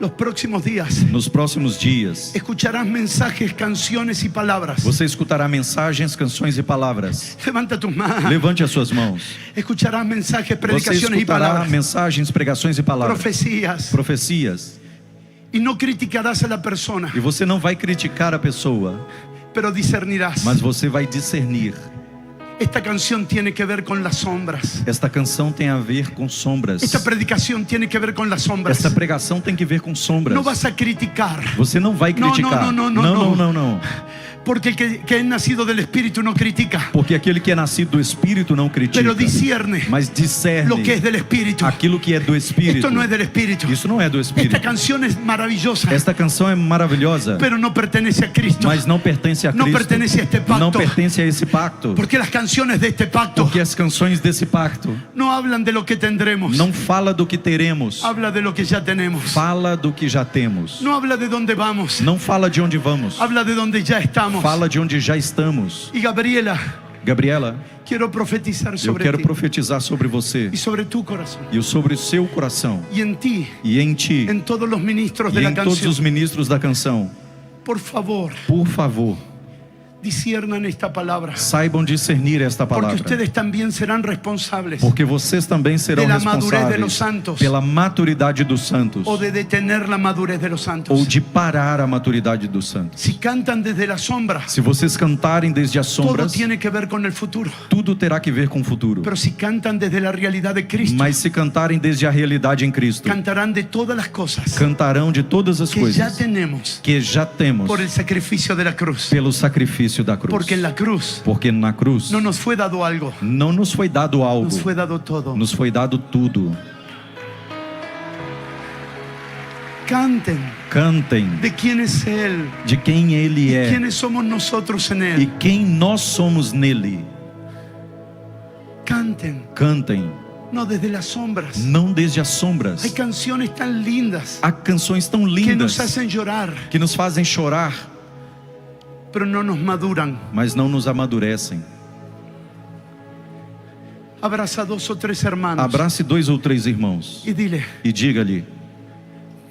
Los próximos días Nos próximos dias, escucharás mensajes, canciones y palabras. você escutará mensagens, canções e palavras. Levanta tus manos. Levante as suas mãos. Escucharás mensajes, Você predicaciones y escutará palabras. mensagens, pregações e palavras. Profecías. Profecias. Y no criticarás a la persona, E você não vai criticar a pessoa, pero discernirás. mas você vai discernir. Esta canción tiene que ver con las sombras. Esta canção tem a ver com sombras. Esta predicación tiene que ver con las sombras. Esta pregação tem que ver com sombras. No vas a criticar, Você não vai Não, criticar. não. Não. porque el que es nacido del Espíritu no critica, Porque aquele que é nascido do Espírito não critica, pero discierne mas discerne lo que es del Espíritu. aquilo que é do Espírito. Esto no es del Espíritu. Isso não é do Espírito. Esta canción es maravillosa, Esta canção é maravilhosa, pero no pertenece a Cristo. mas não pertence a No Cristo. pertenece a este pacto. Não pertence a esse pacto. Porque las canciones de este pacto Porque as canções desse pacto no hablan de lo que tendremos, não fala do que teremos, habla de lo que ya tenemos. fala do que já temos. No habla de dónde vamos, Não fala de onde vamos, habla de dónde ya estamos. fala de onde já estamos. Y Gabriela, Gabriela, quiero profetizar eu sobre quero ti profetizar sobre você y sobre tu corazón e sobre o seu coração y en ti, e em ti en todos los ministros de e la em todos canción. os ministros da canção. Por favor, Por favor, disciernan esta palabra, saibam discernir esta porque palavra. ustedes también serán responsables Porque vocês também serão de la madurez de los responsáveis santos, pela maturidade dos santos o de detener la madurez de los ou santos. de parar a maturidade dos santos. Si cantan desde la sombra, Se vocês cantarem desde as todo sombras, tiene que ver con el futuro. tudo terá que ver com o futuro. Pero si cantan desde la realidad de Cristo, Mas se cantarem desde a realidade em Cristo, cantarán de todas las cosas cantarão de todas as que ya coisas tenemos que já temos por el sacrificio de la cruz. pelo sacrifício da cruz. Porque en la cruz Porque na cruz no nos fue dado algo, não nos foi dado algo, nos fue dado todo. nos foi dado tudo. Canten Cantem de quién es Él, de quem Ele é quiénes somos nosotros en e Él. quem nós somos nele. Canten, Cantem, no desde las sombras. não desde as sombras. Hay canciones tan lindas Há canções tão que nos lindas hacen llorar, que nos fazem chorar, pero no nos maduran. mas não nos amadurecem. Abraza a 2 o 3 hermanos Abrace 2 ou 3 irmãos y dile, e diga-lhe: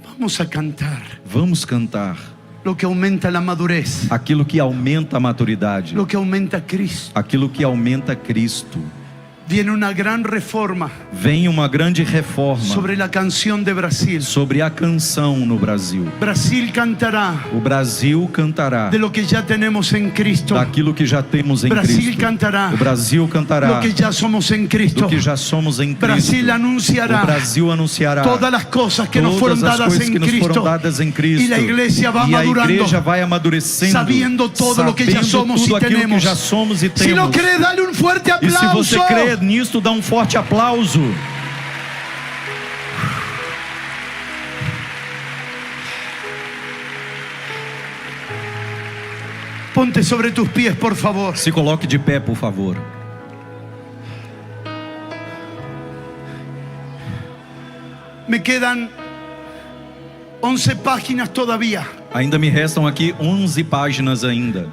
vamos a cantar vamos cantar lo que aumenta la madurez, aquilo que aumenta a maturidade, lo que aumenta Cristo. aquilo que aumenta Cristo. Viene una gran reforma Vem uma grande reforma sobre la canción de Brasil. sobre a canção no Brasil. Brasil cantará O Brasil cantará de lo que ya tenemos en Cristo. daquilo que já temos em Brasil Cristo. cantará O Brasil cantará lo que ya somos en Cristo. do que já somos em Cristo. Brasil O anunciará Brasil anunciará todas las cosas que nos fueron todas as dadas coisas en que nos foram Cristo. dadas em Cristo. Y la iglesia va E a madurando, igreja vai amadurecendo, sabiendo todo lo que ya sabendo somos tudo y aquilo tenemos. que já somos e Si lo temos. crees, dale un fuerte E se você aplauso. crê nisto, dá um forte aplauso. Ponte sobre tus pies, por favor. Se coloque de pé, por favor. Me quedan 11 páginas todavía. Ainda me restam aqui 11 páginas ainda.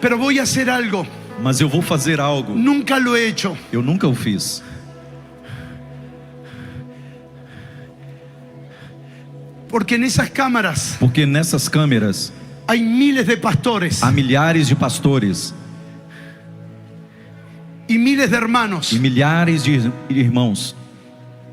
Pero voy a hacer algo. Mas eu vou fazer algo. Nunca lo he hecho. Eu nunca o fiz. Porque en esas cámaras Porque nessas câmeras hay miles de pastores há milhares de pastores y miles de hermanos e milhares de irmãos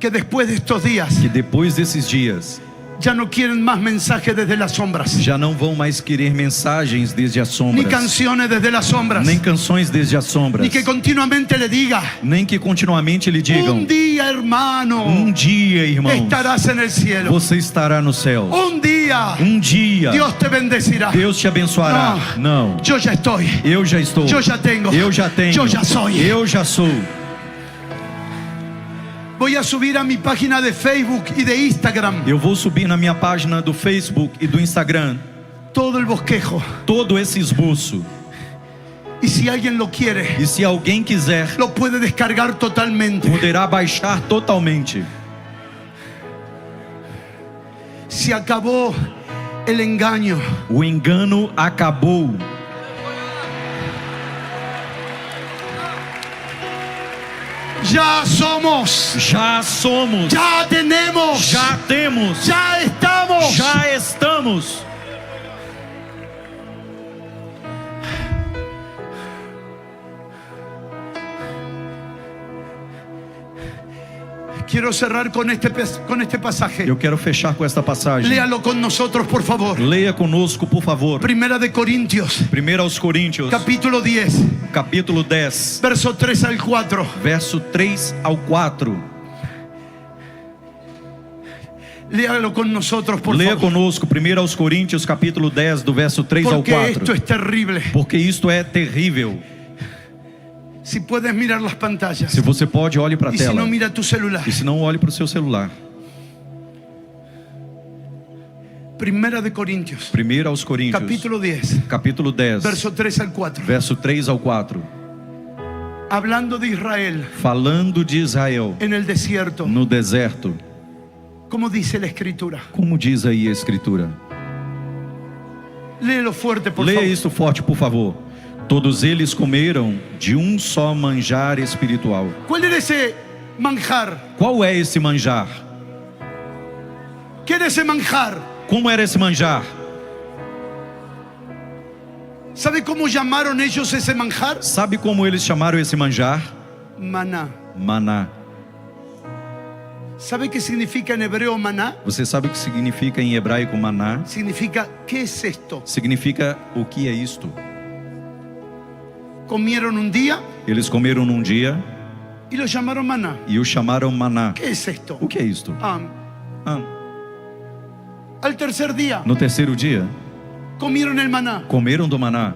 que después de estos días que depois desses dias ya no quieren más mensajes desde las sombras, já não vão mais querer mensagens desde as ni sombras, canciones desde las sombras, nem canções desde as sombras, ni que continuamente le diga: nem que continuamente lhe digam: un día, hermano, um dia, irmãos, estarás en el cielo. você estará no céu. Un día Um dia Dios te bendecirá. Deus te abençoará. Não, Yo ya estoy. eu já estou. Yo ya tengo. Eu já tenho. Yo ya soy. Eu já sou. Voy a subir a mi página de Facebook y de Instagram Eu vou subir na minha página do Facebook e do Instagram todo el bosquejo. todo esse esboço. Y si alguien lo quiere, E se alguém quiser, lo puede descargar totalmente. poderá baixar totalmente. Se acabó el engaño. O engano acabou. Ya somos. Já somos. Ya tenemos. Já temos. Ya estamos. Já estamos. Quiero cerrar con este pasaje. Eu quero fechar com esta passagem. Léalo con nosotros, por favor. Leia conosco, por favor. Primera de Corintios, 1 aos Coríntios, capítulo 10, capítulo 10, verso 3 al 4. verso 3 ao 4. Léalo con nosotros, por Leia favor. conosco 1 aos Coríntios, capítulo 10, do verso 3 ao Porque 4. esto es terrible. Porque isto é terrível. Si puedes mirar las pantallas. Se você pode, olhe para a Y si tela. no, mira tu celular. E se não, olhe para o seu celular. Primera de Corintios, 1 aos Coríntios, capítulo 10, capítulo 10, verso 3 al 4. verso 3 ao 4. Hablando de Israel Falando de Israel en el desierto. no deserto. ¿Cómo dice la escritura? Como diz aí a Escritura? Léelo fuerte, por Leia favor. isto forte, por favor. Todos eles comeram de um só manjar espiritual. ¿Cuál era ese manjar? Qual é esse manjar? ¿Qué era ese manjar? Como era esse manjar? ¿Sabe cómo llamaron ellos ese manjar? Sabe como eles chamaram esse manjar? Maná. Maná. ¿Sabe qué significa en hebreo maná? Você sabe o que significa em hebraico maná? Significa, ¿qué es esto? Significa o que é isto? Comieron un día Eles comeram num dia y lo llamaron maná. e o chamaram maná. ¿Qué es esto? O que é isto? Ah, Al tercer día no terceiro dia, comieron el maná comeram do maná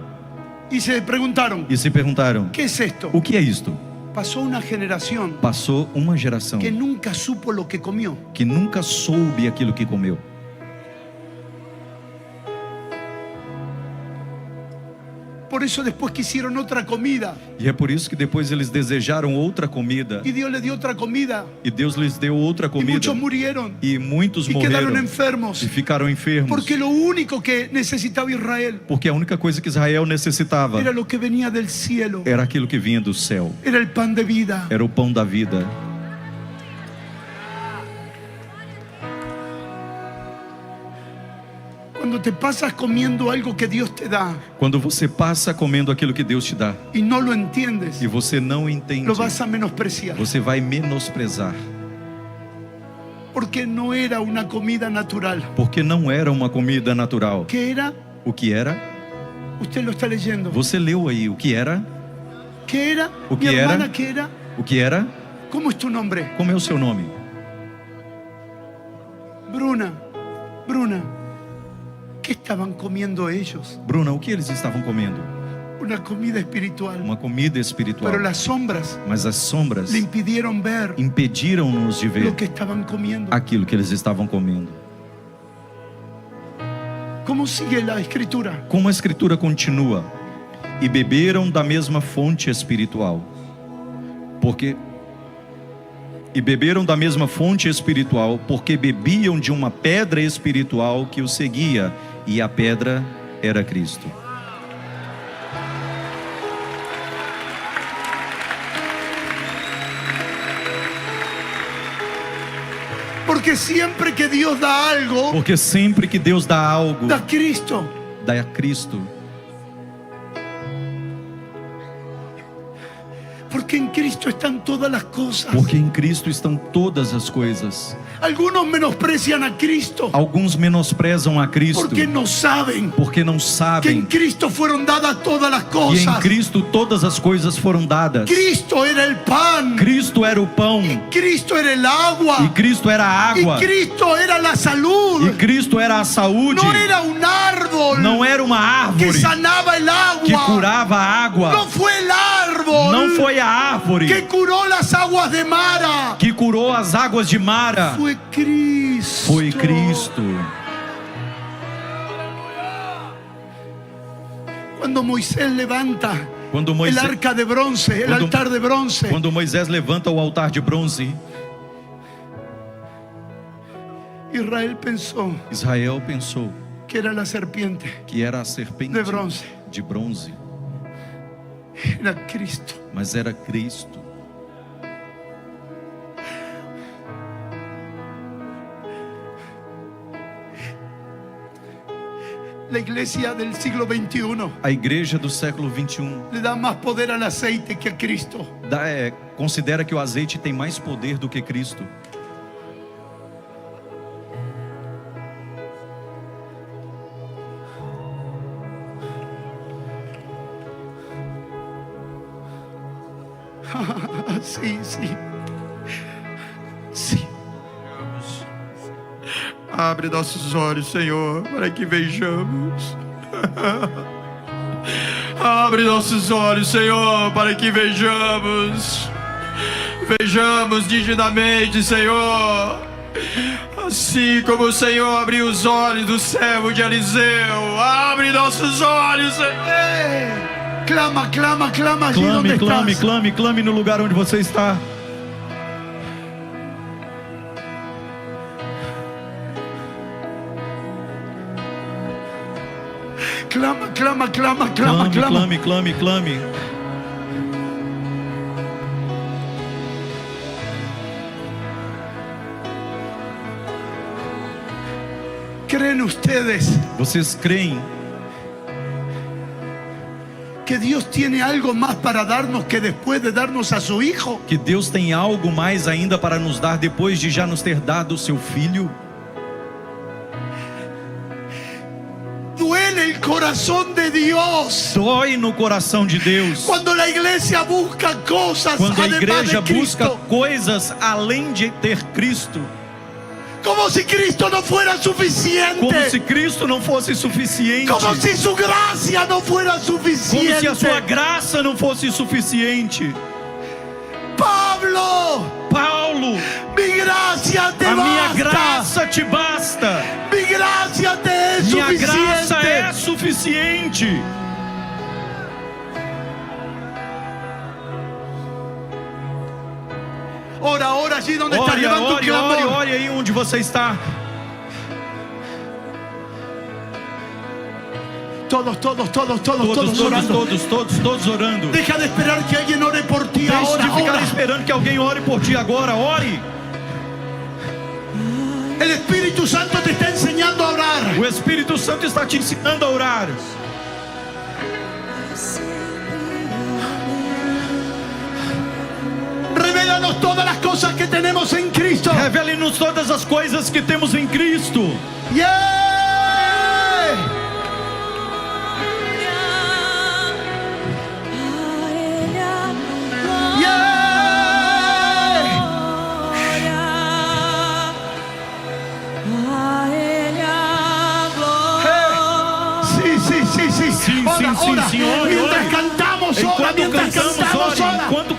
y se preguntaron, e se perguntaram: ¿qué es esto? o que é isto? Pasó una generación Passou uma geração que nunca supo lo que comió. que nunca soube aquilo que comeu. Por eso después quisieron otra comida E é por isso que depois eles desejaram outra comida y Dios les dio otra comida e Deus lhes deu outra y comida muchos murieron e muitos y quedaron morreram enfermos e ficaram enfermos, porque lo único que necesitaba Israel porque a única coisa que Israel necessitava era lo que venía del cielo, era aquilo que vinha do céu, era el pan de vida. era o pão da vida. Cuando Cuando te pasas comiendo algo que Dios te da Quando você passa comendo aquilo que Deus te dá y no lo entiendes, e você não entende, lo vas a menospreciar. você vai menosprezar, Porque no era una comida natural. porque não era uma comida natural. ¿Qué era? O que era? Usted lo está leyendo. Você leu aí o que era? ¿Qué era? ¿O Mi qué era? hermana, ¿qué era? O que era? ¿Cómo es tu nombre? Como é o seu nome? Bruna. Bruna. ¿Qué estaban comiendo ellos? Bruna, o que eles estavam comendo? Una comida espiritual. Uma comida espiritual. Pero las sombras Mas as sombras le impidieron ver impediram-nos de ver lo que estaban comiendo. aquilo que eles estavam comendo. ¿Cómo sigue la escritura? Como a escritura continua: e beberam da mesma fonte espiritual. Beberam da mesma fonte espiritual, porque bebiam de uma pedra espiritual que os seguia, e a pedra era Cristo. Porque siempre que Dios da algo, Porque sempre que Deus dá algo, da Cristo. dá a Cristo. Porque en Cristo están todas las cosas. Porque em Cristo estão todas as coisas. Algunos menosprecian a Cristo Alguns menosprezam a Cristo porque no saben porque não que en sabem Cristo fueron dadas todas las que em cosas. Cristo todas as coisas foram dadas. Cristo era el pan. Cristo era o pão, Cristo era el agua. e Cristo era a Y água, Cristo era la salud. e Cristo era a saúde. No era un árbol Não era uma que árvore sanaba el que agua. curava a água. No fue el árbol Não foi a árvore que curó las aguas de Mara. que curou as águas de Mara. Fue Cristo. Foi Cristo. Cuando Moisés levanta Quando el Moisés, arca de bronce, el Cuando- altar de bronce, quando Moisés levanta o altar de bronze, Israel pensó Israel pensou que era la serpiente, que era a serpente De bronze. de bronze, era Cristo. mas era Cristo. La iglesia del siglo XXI A igreja do século 21 le da más poder al aceite que a Cristo. considera que o azeite tem mais poder do que Cristo. Sí, sí. Sí. Abre nossos olhos, Senhor, para que vejamos. Abre nossos olhos, Senhor, para que vejamos. Vejamos nitidamente, Senhor. Assim como o Senhor abriu os olhos do servo de Eliseu. Abre nossos olhos, Senhor. Clama, clama, clama allí Clame, donde clame, estás. clame, clame no lugar onde você está. Clama, clama, clama, clama, Clame, clama. clame, clame, clame. ¿Creen ustedes Vocês creem que Dios tiene algo más para darnos que después de darnos a su Hijo? que Deus tem algo mais ainda para nos dar depois de já nos ter dado o seu Filho? Duele el corazón de Dios Dói no coração de Deus cuando la iglesia busca cosas quando a además igreja de busca Cristo, coisas além de ter Cristo, como si Cristo no fuera como suficiente, se Cristo não fosse suficiente, como si su gracia no fuera como suficiente. se a sua graça não fosse suficiente. Pablo, Paulo, mi gracia te a minha basta, graça te basta, mi gracia te es minha graça é suficiente. suficiente. Ora, ora allí donde estás, Ore, levanta un ore, clamor. ore, ore aí onde você está. Todos Todos orando. Deja de esperar que alguien ore por ti Deixe ahora. de ficar Ora. esperando que alguém ore por ti agora. Ore. El Espíritu Santo te está enseñando a orar. O O Espírito Santo está te ensinando a orar. Revélanos todas las cosas que tenemos en Cristo. Revele-nos todas as coisas que temos em Cristo. Yeah. Sim, sim, sim, sim, ora. Mientras cantamos, ora. Enquanto Mientras cantamos, cantamos, ore. ora. Enquanto